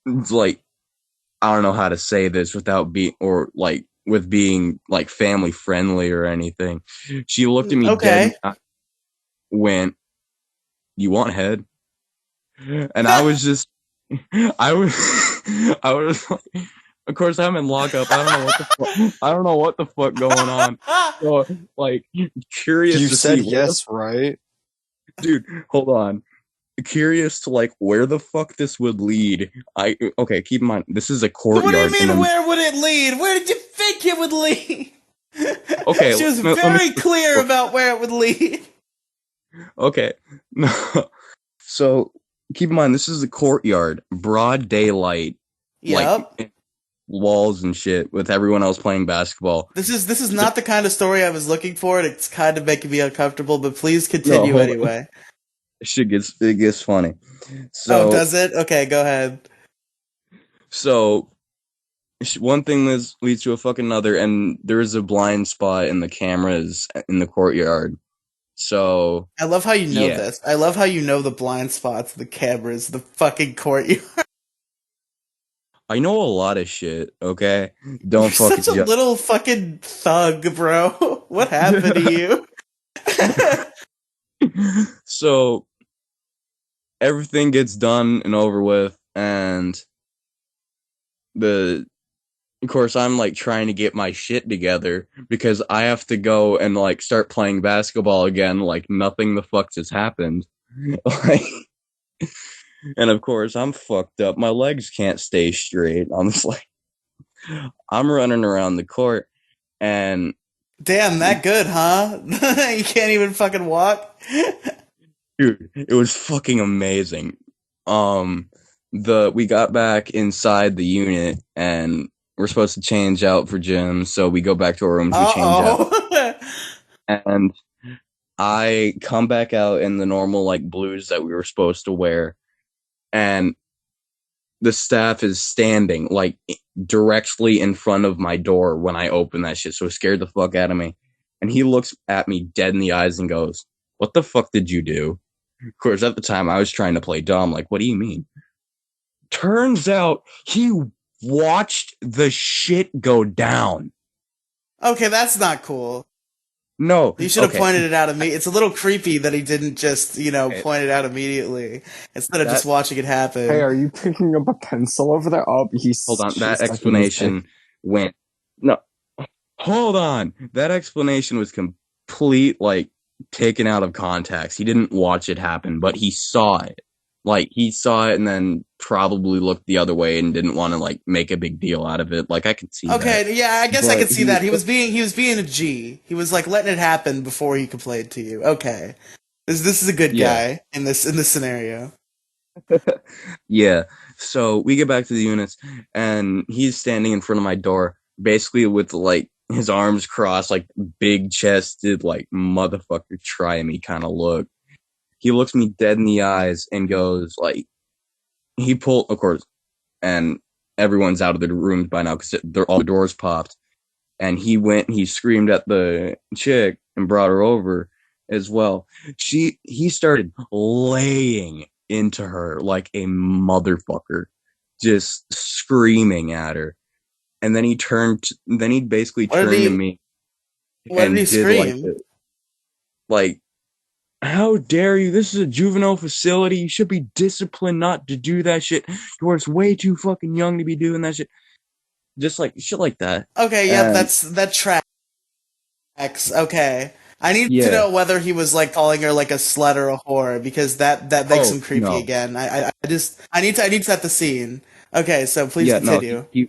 I don't know how to say this without being, or with being family friendly or anything. She looked at me dead and went, "You want head?" And I was just, I was of course I'm in lockup. I don't know what the fuck going on. So curious. You to said see yes, right? Dude, hold on. Curious to where the fuck this would lead. Okay, keep in mind this is a courtyard. What do you mean? Where would it lead? Where did you think it would lead? Okay, she was very clear about where it would lead. Okay, no. So keep in mind this is a courtyard, broad daylight. Yep. Walls and shit with everyone else playing basketball. This is not the kind of story I was looking for. It's kind of making me uncomfortable, but please continue anyway. It gets funny. So, does it? Okay, go ahead. So, one thing leads to a fucking another, and there is a blind spot in the cameras in the courtyard. So, I love how you know this. I love how you know the blind spots, the cameras, the fucking courtyard. I know a lot of shit, okay? You're Don't fucking such a little fucking thug, bro. What happened to you? So everything gets done and over with, and of course I'm like trying to get my shit together because I have to go and like start playing basketball again like nothing the fuck just happened. Like, and of course I'm fucked up. My legs can't stay straight. I'm just like I'm running around the court and Damn, that good, huh? You can't even fucking walk? dude, it was fucking amazing. We got back inside the unit and we're supposed to change out for gym, so we go back to our rooms, we change out. And I come back out in the normal like blues that we were supposed to wear, and the staff is standing like directly in front of my door when I open that shit, so it scared the fuck out of me. And he looks at me dead in the eyes and goes, "What the fuck did you do?" Of course, at the time I was trying to play dumb, like, what do you mean? Turns out he watched the shit go down. Okay, that's not cool. No. You should have okay. pointed it out of me. It's a little creepy that he didn't just, point it out immediately instead of just watching it happen. Hey, are you picking up a pencil over there? Oh, Hold on. That explanation went. No. Hold on. That explanation was complete, like, taken out of context. He didn't watch it happen, but he saw it. Like, he saw it and then probably looked the other way and didn't want to, like, make a big deal out of it. Like, I could see that. Okay, yeah, I guess I could see that. He was being a G. He was, like, letting it happen before he complained to you. Okay. This is a good guy in this scenario. Yeah. So we get back to the units and he's standing in front of my door, basically with, like, his arms crossed, like, big chested, like, motherfucker try me kind of look. He looks me dead in the eyes and goes, like, of course, and everyone's out of the rooms by now because all the doors popped. And he screamed at the chick and brought her over as well. He started laying into her like a motherfucker, just screaming at her. And then he basically turned to me and did scream? like, how dare you? This is a juvenile facility. You should be disciplined not to do that shit. You're way too fucking young to be doing that shit. Just like shit like that. Okay, yeah, that tracks. Okay. I need to know whether he was like calling her like a slut or a whore because that makes him creepy again. I need to set the scene. Okay, so please continue. No,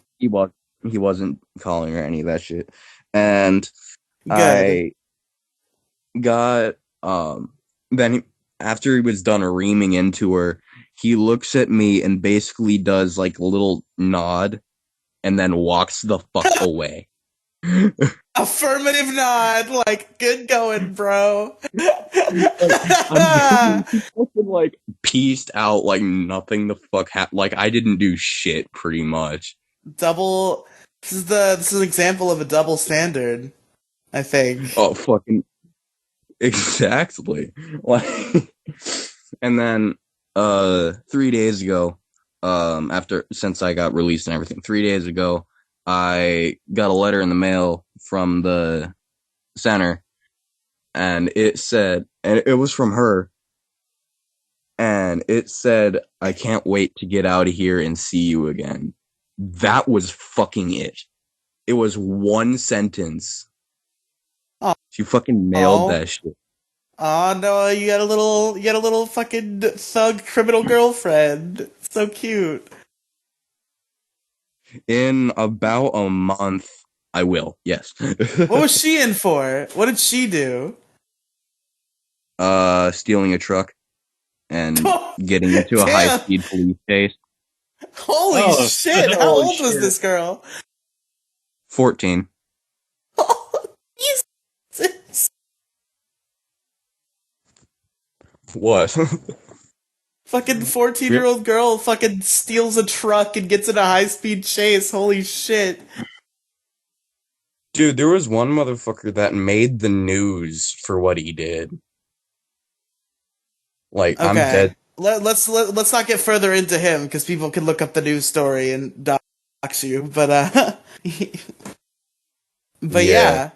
he wasn't calling her any of that shit. And good. I got then after he was done reaming into her, he looks at me and basically does like a little nod and then walks the fuck away. Affirmative nod, like, good going, bro. I'm fucking like pieced out like nothing the fuck happened. Like I didn't do shit pretty much. This is an example of a double standard, I think. Oh fucking exactly. Like and then 3 days ago, since I got released and everything, 3 days ago, I got a letter in the mail from the center, and it was from her, and it said, "I can't wait to get out of here and see you again." That was fucking it. It was one sentence. Oh. She fucking mailed that shit. Oh no, you got a little fucking thug criminal girlfriend. So cute. In about a month, I will. Yes. What was she in for? What did she do? Stealing a truck and getting into a high-speed police chase. Holy shit! How old was this girl? 14. Oh, Jesus. What? Fucking 14-year-old girl fucking steals a truck and gets in a high-speed chase. Holy shit. Dude, there was one motherfucker that made the news for what he did. Like, okay. I'm dead. Let's not get further into him because people can look up the news story and die. you, but yeah.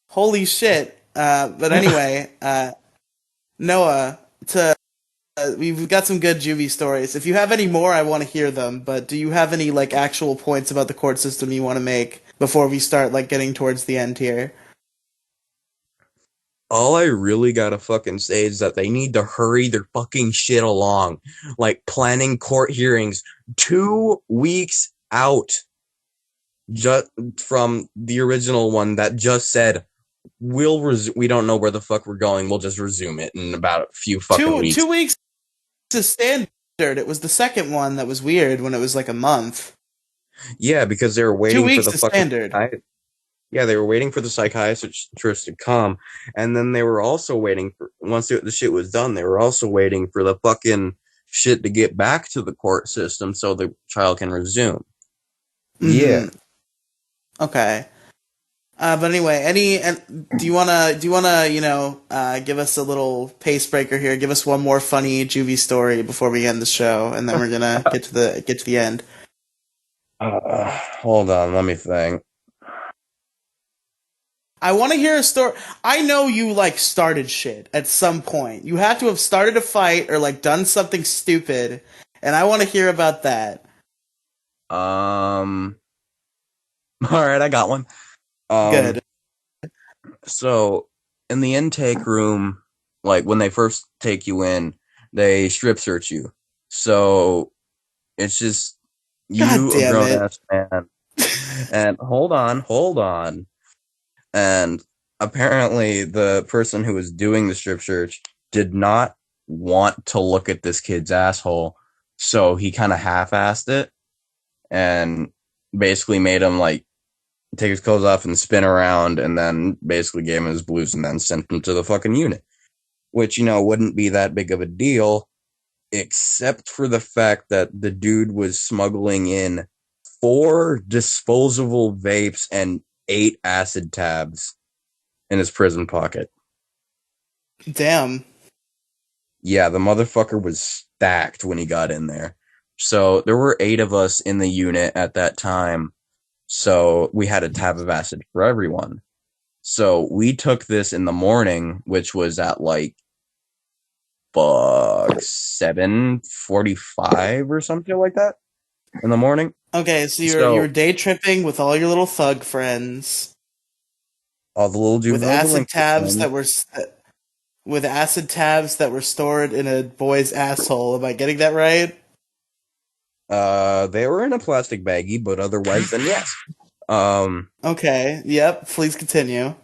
Holy shit. But anyway, Noah, we've got some good Juvie stories. If you have any more, I want to hear them. But do you have any like actual points about the court system you want to make before we start like getting towards the end here? All I really gotta fucking say is that they need to hurry their fucking shit along. Like planning court hearings 2 weeks out just from the original one that just said we don't know where the fuck we're going. We'll just resume it in about a few fucking weeks. 2 weeks is standard. It was the second one that was weird when it was like a month. Yeah, because they were waiting 2 weeks for the is fucking standard. Yeah, they were waiting for the psychiatrist to come, and then they were also waiting for, once the shit was done, they were also waiting for the fucking shit to get back to the court system so the trial can resume. Mm-hmm. Yeah. Okay. But anyway, do you wanna give us a little pace breaker here? Give us one more funny Juvie story before we end the show, and then we're gonna get to the end. Hold on, let me think. I want to hear a story. I know you like started shit at some point. You had to have started a fight or like done something stupid, and I want to hear about that. All right, I got one. Good. So in the intake room, like when they first take you in, they strip search you. So it's just you, a grown ass man. And hold on. And apparently the person who was doing the strip search did not want to look at this kid's asshole. So he kind of half-assed it and basically made him like take his clothes off and spin around, and then basically gave him his blues and then sent him to the fucking unit. Which, wouldn't be that big of a deal, except for the fact that the dude was smuggling in 4 disposable vapes and 8 acid tabs in his prison pocket. Damn. Yeah, the motherfucker was stacked when he got in there. So there were 8 of us in the unit at that time. So we had a tab of acid for everyone. So we took this in the morning, which was at like 7:45 or something like that in the morning. Okay, so you're day tripping with all your little thug friends. All the little juvenile with acid tabs that were stored in a boy's asshole. Am I getting that right? They were in a plastic baggie, but otherwise, then yes. Okay. Yep. Please continue.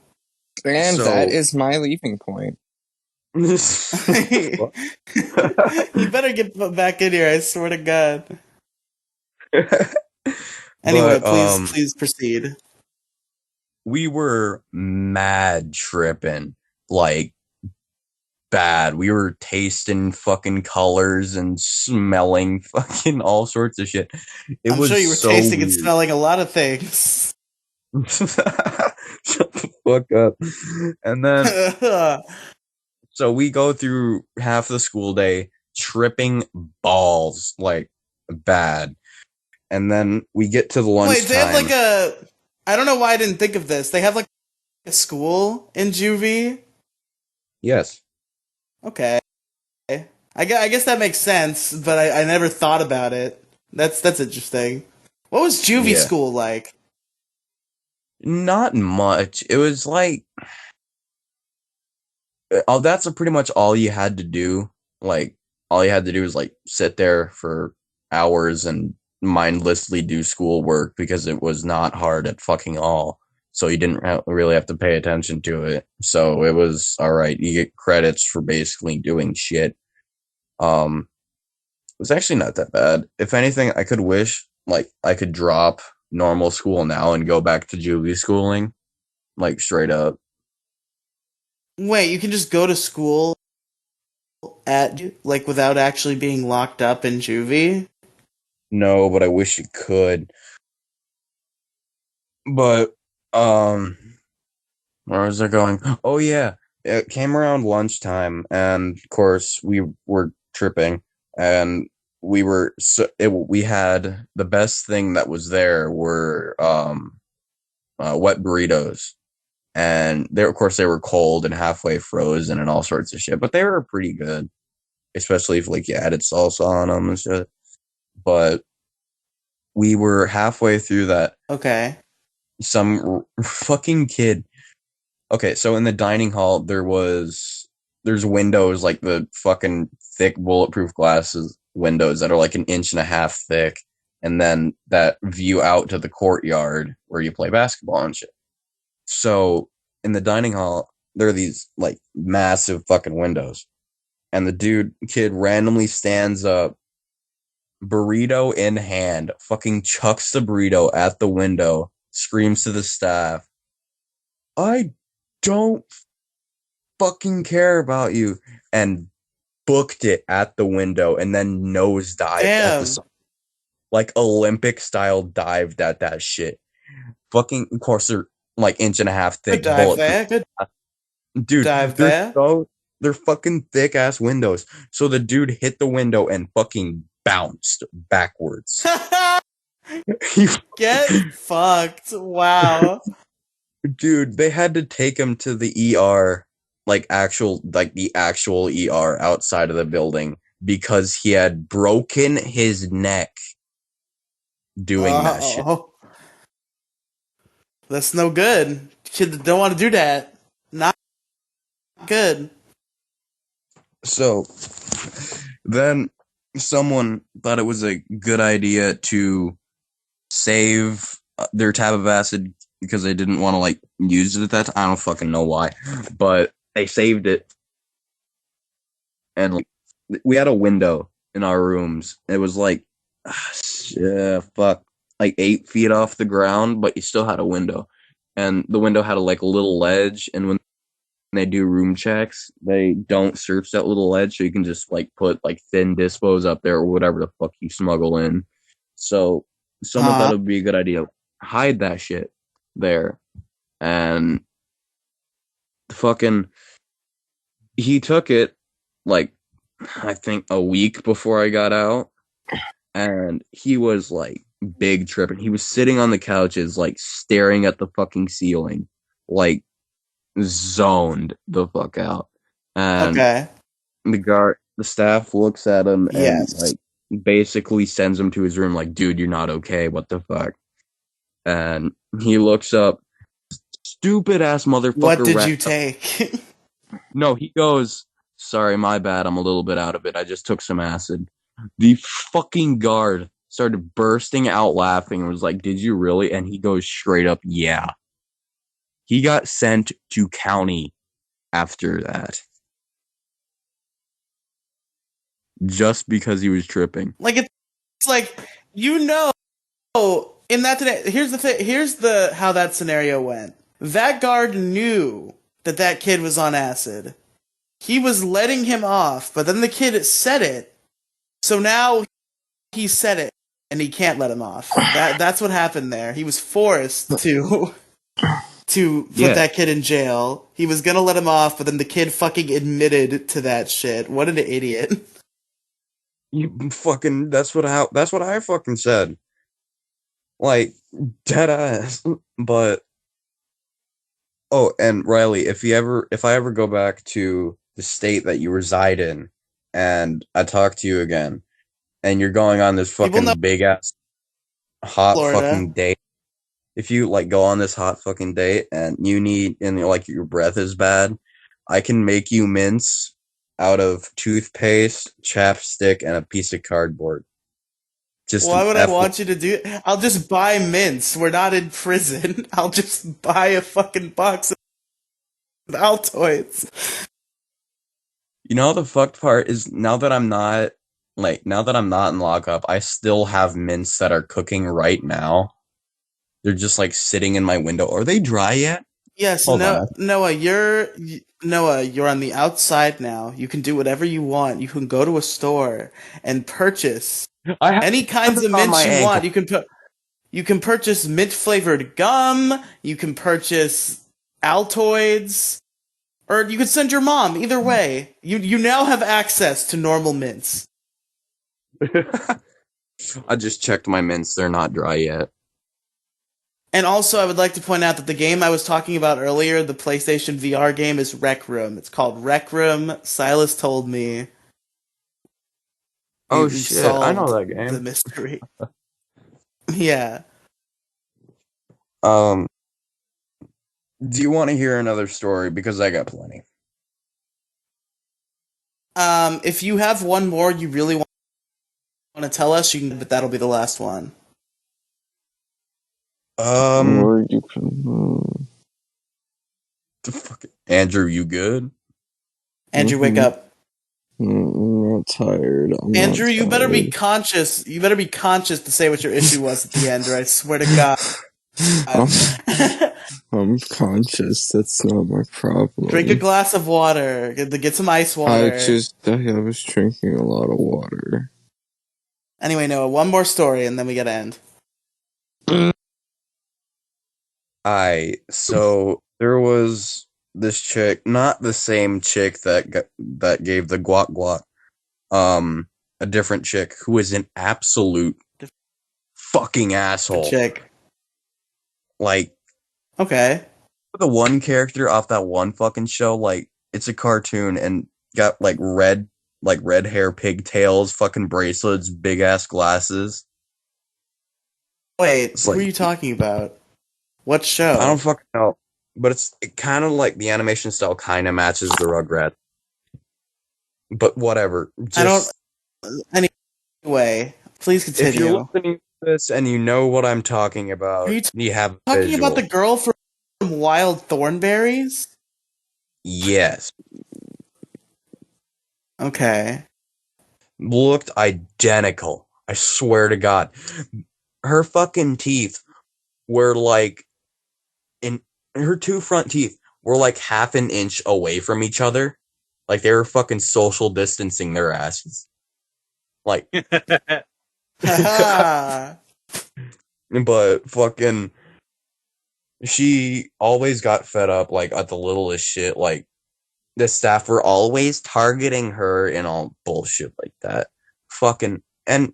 And that is my leaving point. You better get back in here. I swear to God. Anyway, please proceed. We were mad tripping, like bad. We were tasting fucking colors and smelling fucking all sorts of shit. I'm sure you were tasting and smelling a lot of things. Shut the fuck up. And then, so we go through half the school day tripping balls, like bad. And then we get to the lunchtime. Wait, they have like I don't know why I didn't think of this. They have like a school in Juvy? Yes. Okay. I guess that makes sense, but I never thought about it. That's interesting. What was Juvie school like? Not much. It was like, that's pretty much all you had to do. Like, all you had to do was like sit there for hours and mindlessly do schoolwork because it was not hard at fucking all. So you didn't really have to pay attention to it. So it was all right. You get credits for basically doing shit. It was actually not that bad. If anything, I could wish like I could drop normal school now and go back to juvie schooling, like straight up. Wait, you can just go to school at like without actually being locked up in juvie? No, but I wish you could. But where was I going? Oh yeah, it came around lunchtime, and of course we were tripping, and we had the best thing that was there were wet burritos, and of course they were cold and halfway frozen and all sorts of shit, but they were pretty good, especially if like you added salsa on them and shit. But we were halfway through that. Okay. Some fucking kid. Okay, so in the dining hall there's windows, like the fucking thick bulletproof glasses windows that are like an inch and a half thick, and then that view out to the courtyard where you play basketball and shit. So in the dining hall, there are these like massive fucking windows, and the kid randomly stands up, burrito in hand, fucking chucks the burrito at the window, screams to the staff, "I don't fucking care about you," and booked it at the window, and then nosedived at the sun. Like Olympic style dived at that shit. Fucking, of course, they're like inch and a half thick. Good dive there. Good dude, dive there. They're fucking thick ass windows. So the dude hit the window and fucking bounced backwards. Get fucked. Wow. Dude, they had to take him to the ER, the actual ER outside of the building, because he had broken his neck doing that shit. That's no good. Kids don't want to do that. Not good. So then someone thought it was a good idea to save their tab of acid because they didn't want to like use it at that time. I don't fucking know why, but they saved it. And like, we had a window in our rooms. It was like, like 8 feet off the ground, but you still had a window. And the window had a little ledge, and when they do room checks, they don't search that little ledge, so you can just like put like thin dispos up there or whatever the fuck you smuggle in. So someone thought it would be a good idea. Hide that shit there. And fucking he took it like I think a week before I got out, and he was like big tripping. He was sitting on the couches like staring at the fucking ceiling, like zoned the fuck out. And the staff looks at him and like basically sends him to his room like, "Dude, you're not okay. What the fuck?" And he looks up, stupid ass motherfucker. What did you take? No, he goes, "Sorry, my bad. I'm a little bit out of it. I just took some acid." The fucking guard started bursting out laughing and was like, "Did you really?" And he goes straight up, "Yeah." He got sent to county after that. Just because he was tripping. Like, it's like, in that today, here's the thing, how that scenario went. That guard knew that kid was on acid. He was letting him off, but then the kid said it. So now he said it, and he can't let him off. That's what happened there. He was forced to put that kid in jail. He was gonna let him off, but then the kid fucking admitted to that shit. What an idiot. That's what I fucking said. Like, dead ass. But and Riely, if I ever go back to the state that you reside in, and I talk to you again, and you're going on this fucking big ass hot Florida. Fucking date, if you like go on this hot fucking date and like your breath is bad, I can make you mints out of toothpaste, chapstick, and a piece of cardboard. Why would I want you to do it? I'll just buy mints. We're not in prison. I'll just buy a fucking box of Altoids. You know, the fucked part is now that I'm not in lockup, I still have mints that are cooking right now. They're just like sitting in my window. Are they dry yet? Yes, Noah, you're on the outside now. You can do whatever you want. You can go to a store and purchase any kinds of mints you want. You can purchase mint flavored gum. You can purchase Altoids, or you could send your mom. Either way, you now have access to normal mints. I just checked my mints. They're not dry yet. And also, I would like to point out that the game I was talking about earlier, the PlayStation VR game, is Rec Room. It's called Rec Room. Silas told me. Oh We've shit, I know solved that the game. mystery. Yeah. Do you want to hear another story? Because I got plenty. If you have one more you really want to tell us, you can, but that'll be the last one. Or you can. Andrew, you good? Andrew, wake up. I'm not tired. Andrew, you better be conscious. You better be conscious to say what your issue was at the end, or I swear to God. I'm conscious. That's not my problem. Drink a glass of water. Get some ice water. I was drinking a lot of water. Anyway, Noah, one more story, and then we gotta end. So there was this chick, not the same chick that gave the guac guac. A different chick who is an absolute fucking asshole. Chick. Like, okay, the one character off that one fucking show, like, it's a cartoon and got like red hair, pigtails, fucking bracelets, big ass glasses. Wait, who are you talking about? What show? I don't fucking know, but it kind of like the animation style kind of matches the Rugrats. But whatever. Anyway, please continue. If you're listening to this and you know what I'm talking about, are you have talking visual. about the girl from Wild Thornberries? Yes. Okay. Looked identical. I swear to God. Her fucking teeth were like her two front teeth were like half an inch away from each other. Like they were fucking social distancing their asses. Like but fucking she always got fed up like at the littlest shit. Like the staff were always targeting her and all bullshit like that. Fucking none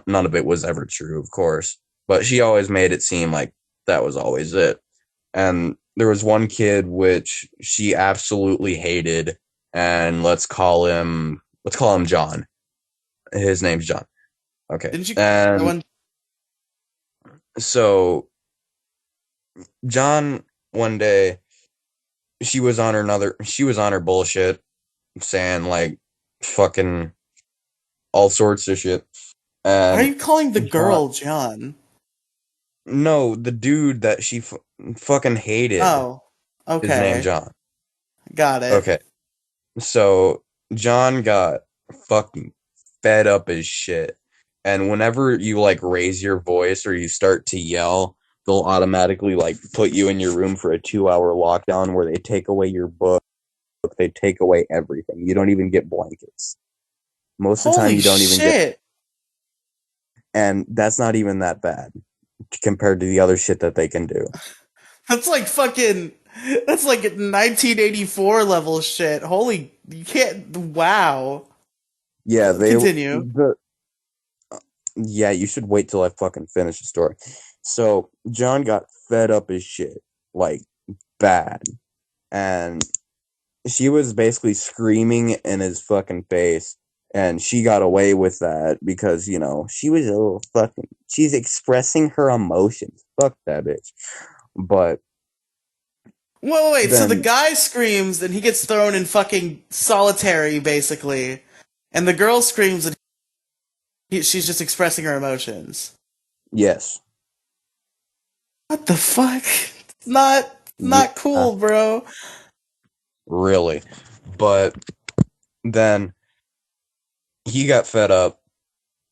of it was ever true, of course. But she always made it seem like that was always it. And there was one kid which she absolutely hated, and let's call him John. His name's John. Okay. Didn't you and so John one day she was on her bullshit saying like fucking all sorts of shit. And why are you calling the girl John? No, the dude that she fucking hated. Oh, okay. His name John. Got it. Okay. So John got fucking fed up as shit. And whenever you like raise your voice or you start to yell, they'll automatically like put you in your room for a 2-hour lockdown where they take away your book. They take away everything. You don't even get blankets. Most of the time you don't even get. And that's not even that bad compared to the other shit that they can do. That's like 1984 level shit. Holy, you can't. Wow. Yeah, they continue. Yeah, you should wait till I fucking finish the story. So John got fed up as shit, like bad, and she was basically screaming in his fucking face. And she got away with that because, you know, she was a little fucking... She's expressing her emotions. Fuck that bitch. But... Wait, so the guy screams and he gets thrown in fucking solitary, basically. And the girl screams and she's just expressing her emotions. Yes. What the fuck? It's not cool, bro. Really. But then... he got fed up,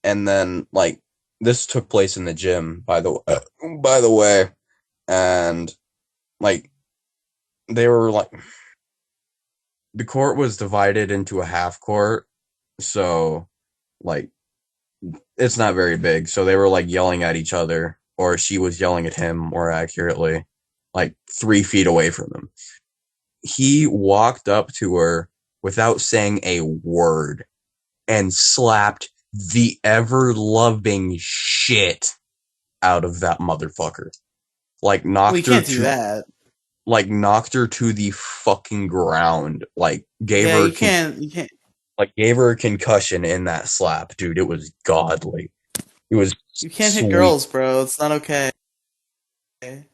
and then like this took place in the gym by the way, and like they were like the court was divided into a half court, so like it's not very big, so they were like yelling at each other, or she was yelling at him more accurately, like 3 feet away from him. He walked up to her without saying a word and slapped the ever-loving shit out of that motherfucker. Like, knocked We her can't do to, that. like, knocked her to the fucking ground. Like, Yeah, you can't. gave her a concussion in that slap, dude. It was godly. It was You can't hit sweet. girls, bro. It's not okay. I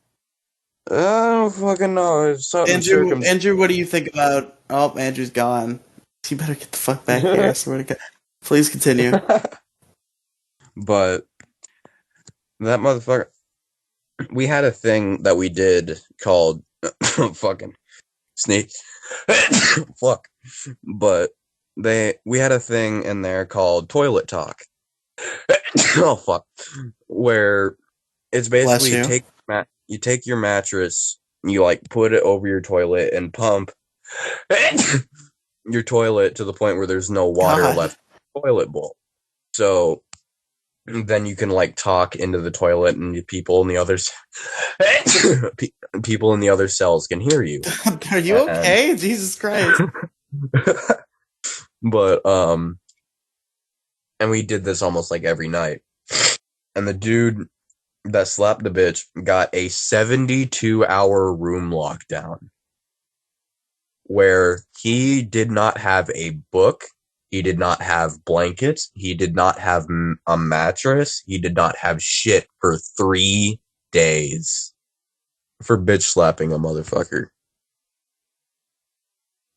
don't fucking know. It's something Andrew, what do you think about? Oh, Andrew's gone. You better get the fuck back here. I swear to God. Please continue. But that motherfucker. We had a thing that we did called fucking sneak. Fuck. But we had a thing in there called toilet talk. Oh fuck. Where it's basically you take your mattress, you like put it over your toilet and pump your toilet to the point where there's no water left in the toilet bowl. So then you can like talk into the toilet and people in the others people in the other cells can hear you. Are you okay? Jesus Christ. But and we did this almost like every night. And the dude that slapped the bitch got a 72-hour room lockdown where he did not have a book, he did not have blankets, he did not have a mattress, he did not have shit for 3 days for bitch slapping a motherfucker.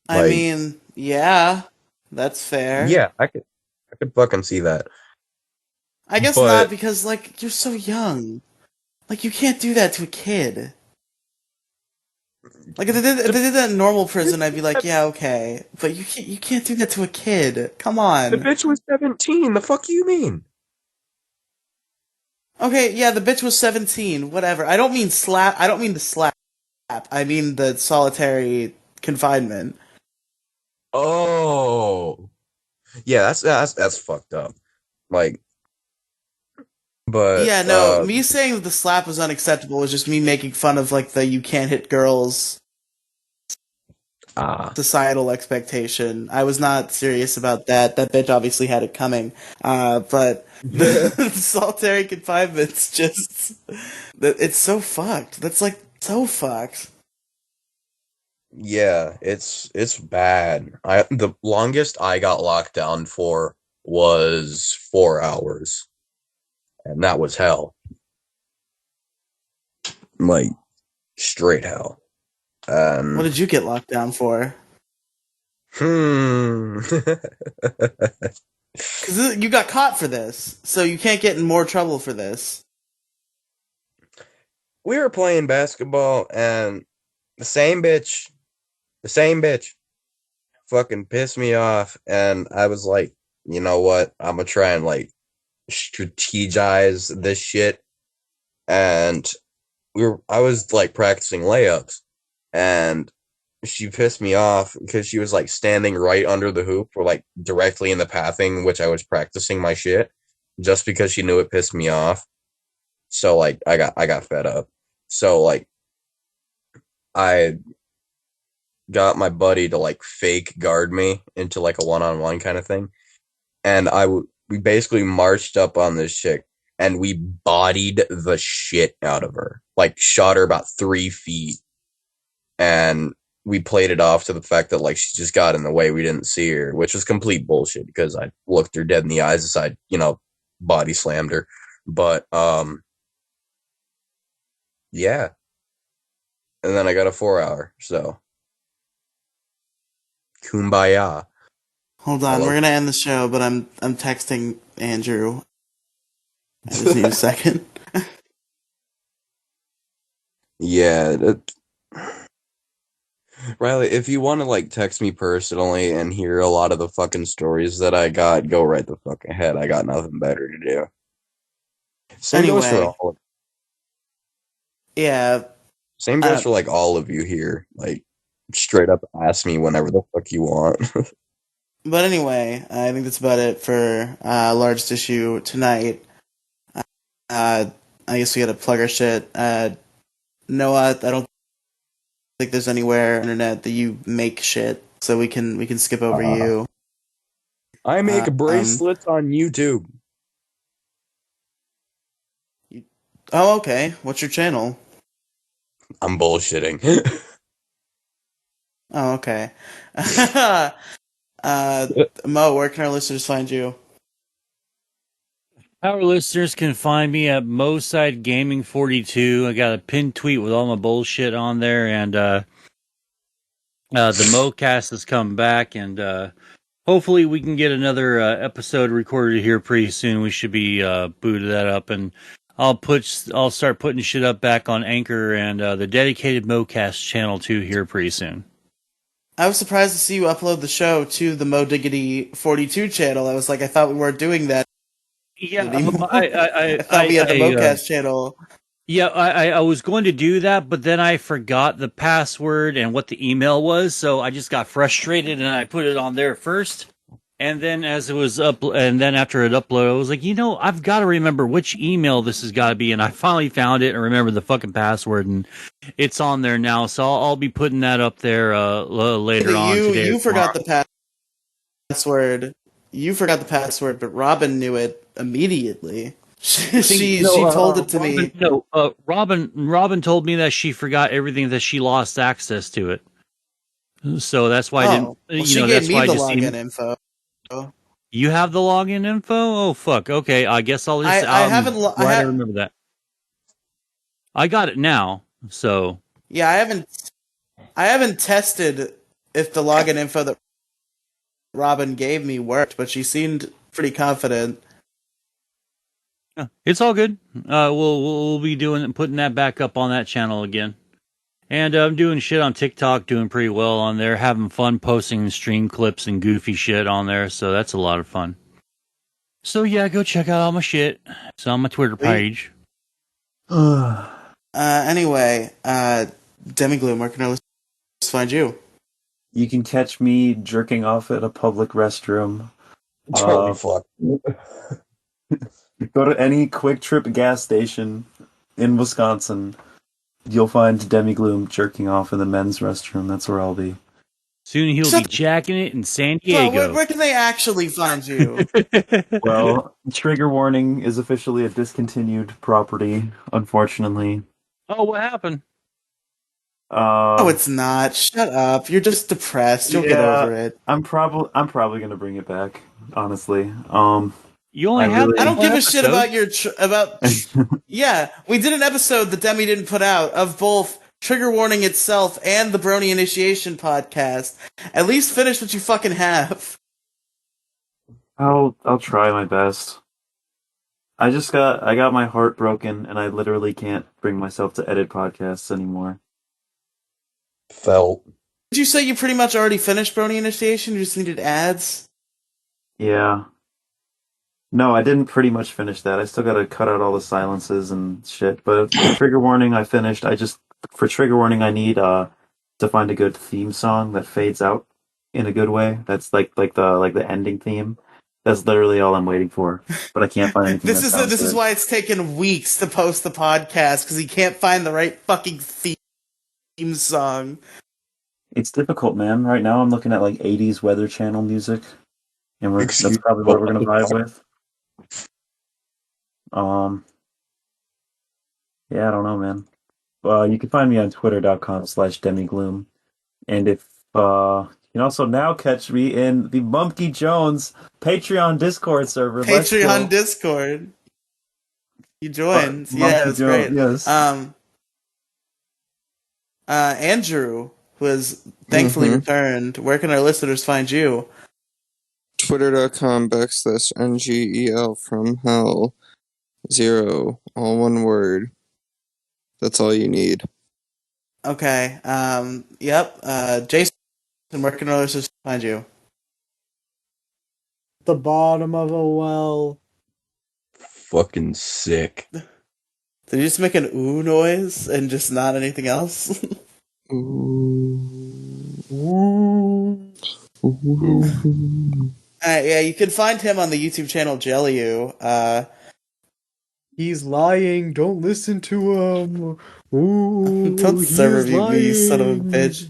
I mean, yeah, that's fair. Yeah, I could fucking see that. I guess not, because like you're so young. Like you can't do that to a kid. Like if they did that in normal prison, I'd be like, yeah, okay. But you can't do that to a kid. Come on. The bitch was 17. The fuck you mean? Okay, yeah, the bitch was 17. Whatever. I don't mean slap. I don't mean the slap. I mean the solitary confinement. Oh, yeah, that's fucked up. Like, but yeah, no, me saying that the slap was unacceptable was just me making fun of like the you can't hit girls societal expectation. I was not serious about that. That bitch obviously had it coming. But the solitary confinement's just it's so fucked. That's like so fucked. Yeah, it's bad. The longest I got locked down for was 4 hours, and that was hell. Like straight hell. What did you get locked down for? Because you got caught for this, so you can't get in more trouble for this. We were playing basketball, and the same bitch fucking pissed me off, and I was like, you know what? I'm gonna try and like strategize this shit. And I was like practicing layups, and she pissed me off because she was like standing right under the hoop or like directly in the pathing which I was practicing my shit, just because she knew it pissed me off. So like I got fed up. So like I got my buddy to like fake guard me into like a one-on-one kind of thing, and we basically marched up on this chick and we bodied the shit out of her, like shot her about 3 feet, and we played it off to the fact that like she just got in the way, we didn't see her, which was complete bullshit because I looked her dead in the eyes as I, body slammed her. But yeah. And then I got a 4-hour, so kumbaya. Hold on, we're gonna end the show, but I'm texting Andrew. I just need a second. Yeah. Riely, if you want to like text me personally and hear a lot of the fucking stories that I got, go right the fuck ahead. I got nothing better to do. Same goes for all. Yeah. Same goes for like all of you here. Like, straight up ask me whenever the fuck you want. But anyway, I think that's about it for largest issue tonight. I guess we gotta plug our shit. Noah, I don't think there's anywhere on the internet that you make shit, so we can skip over you. I make bracelets on YouTube. Oh, okay. What's your channel? I'm bullshitting. Oh, okay. Mo, where can our listeners find you? Our listeners can find me at Moside Gaming 42. I got a pinned tweet with all my bullshit on there, and the MoCast has come back, and hopefully we can get another episode recorded here pretty soon. We should be booted that up, and I'll start putting shit up back on Anchor and the dedicated MoCast channel too here pretty soon. I was surprised to see you upload the show to the Mo Diggity 42 channel. I was like, I thought we weren't doing that anymore. I thought we had the MoCast channel. Yeah, I was going to do that, but then I forgot the password and what the email was, so I just got frustrated and I put it on there first. And then as it was up, and then after it uploaded, I was like, I've got to remember which email this has got to be. And I finally found it and remembered the fucking password, and it's on there now. So I'll be putting that up there later on today. You forgot the password. You forgot the password, but Robin knew it immediately. She told it to me. No, Robin told me that she forgot everything, that she lost access to it. So that's why I didn't. Well, she gave me the login info. You have the login info? Oh fuck. Okay, I guess I'll just. I remember that. I got it now. So yeah, I haven't tested if the login info that Robin gave me worked, but she seemed pretty confident. It's all good. We'll be putting that back up on that channel again. And I'm doing shit on TikTok, doing pretty well on there, having fun posting stream clips and goofy shit on there, so that's a lot of fun. So yeah, go check out all my shit. It's on my Twitter page. Anyway, Demi Gloom, where can our listeners find you? You can catch me jerking off at a public restroom. Holy fuck. Go to any Quick Trip gas station in Wisconsin. You'll find Demi Gloom jerking off in the men's restroom. That's where I'll be. Soon he'll be jacking it in San Diego. So where can they actually find you? Well, trigger warning is officially a discontinued property, unfortunately. Oh, what happened? No, it's not. Shut up. You're just depressed. You'll get over it. I'm probably gonna bring it back. Honestly. You only have. I don't give a shit about your Yeah, we did an episode that Demi didn't put out of both Trigger Warning itself and the Brony Initiation podcast. At least finish what you fucking have. I'll try my best. I got my heart broken, and I literally can't bring myself to edit podcasts anymore. Felt. Did you say you pretty much already finished Brony Initiation? You just needed ads? Yeah. No, I didn't pretty much finish that. I still gotta cut out all the silences and shit. But for Trigger Warning, I finished. For Trigger Warning, I need to find a good theme song that fades out in a good way. That's like the ending theme. That's literally all I'm waiting for. But I can't find anything. This is why it's taken weeks to post the podcast, because he can't find the right fucking theme song. It's difficult, man. Right now, I'm looking at like 80s Weather Channel music, and that's probably what we're gonna vibe with. Yeah, I don't know, man. You can find me on twitter.com/demigloom. And if you can also now catch me in the Bumpy Jones Patreon Discord server. Patreon Discord. You joined. Yeah, it was great. Yes. Andrew, who has thankfully returned, where can our listeners find you? Twitter.com/NGEL from hell 0, all one word. That's all you need. Okay. Yep. Jason, where can our listeners find you? The bottom of a well. Fucking sick. Did you just make an ooh noise and just not anything else? Ooh. Yeah, you can find him on the YouTube channel Jellyu. He's lying. Don't listen to him. Ooh, don't server review me, you son of a bitch.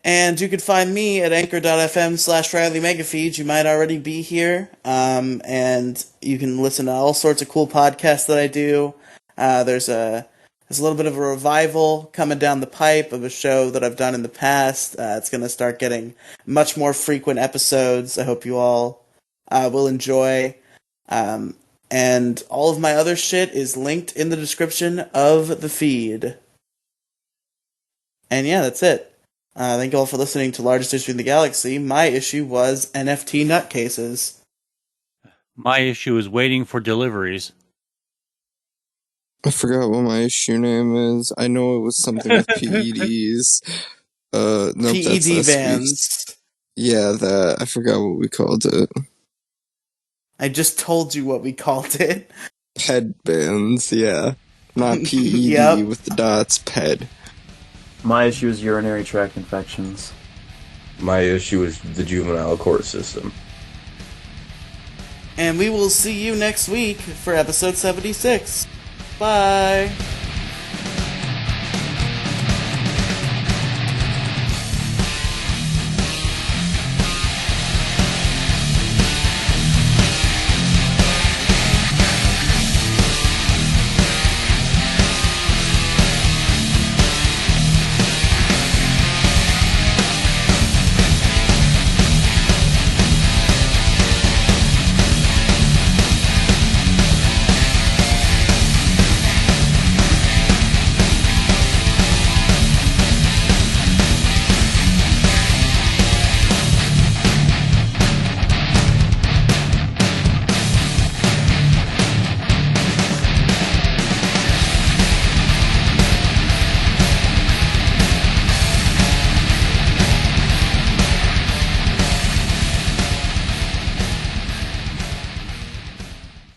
And you can find me at anchor.fm/Riely Megafeed. You might already be here. And you can listen to all sorts of cool podcasts that I do. There's a little bit of a revival coming down the pipe of a show that I've done in the past. It's going to start getting much more frequent episodes. I hope you all will enjoy. And all of my other shit is linked in the description of the feed. And yeah, that's it. Thank you all for listening to Largest Issue in the Galaxy. My issue was NFT Nutcases. My issue is waiting for deliveries. I forgot what my issue name is. I know it was something with PEDs. Nope, that's P.E.D. last bands. week's. Yeah, that. I forgot what we called it. I just told you what we called it. P.E.D bands, yeah. Not P.E.D. Yep. with the dots, P.E.D. My issue is urinary tract infections. My issue is the juvenile court system. And we will see you next week for episode 76. Bye.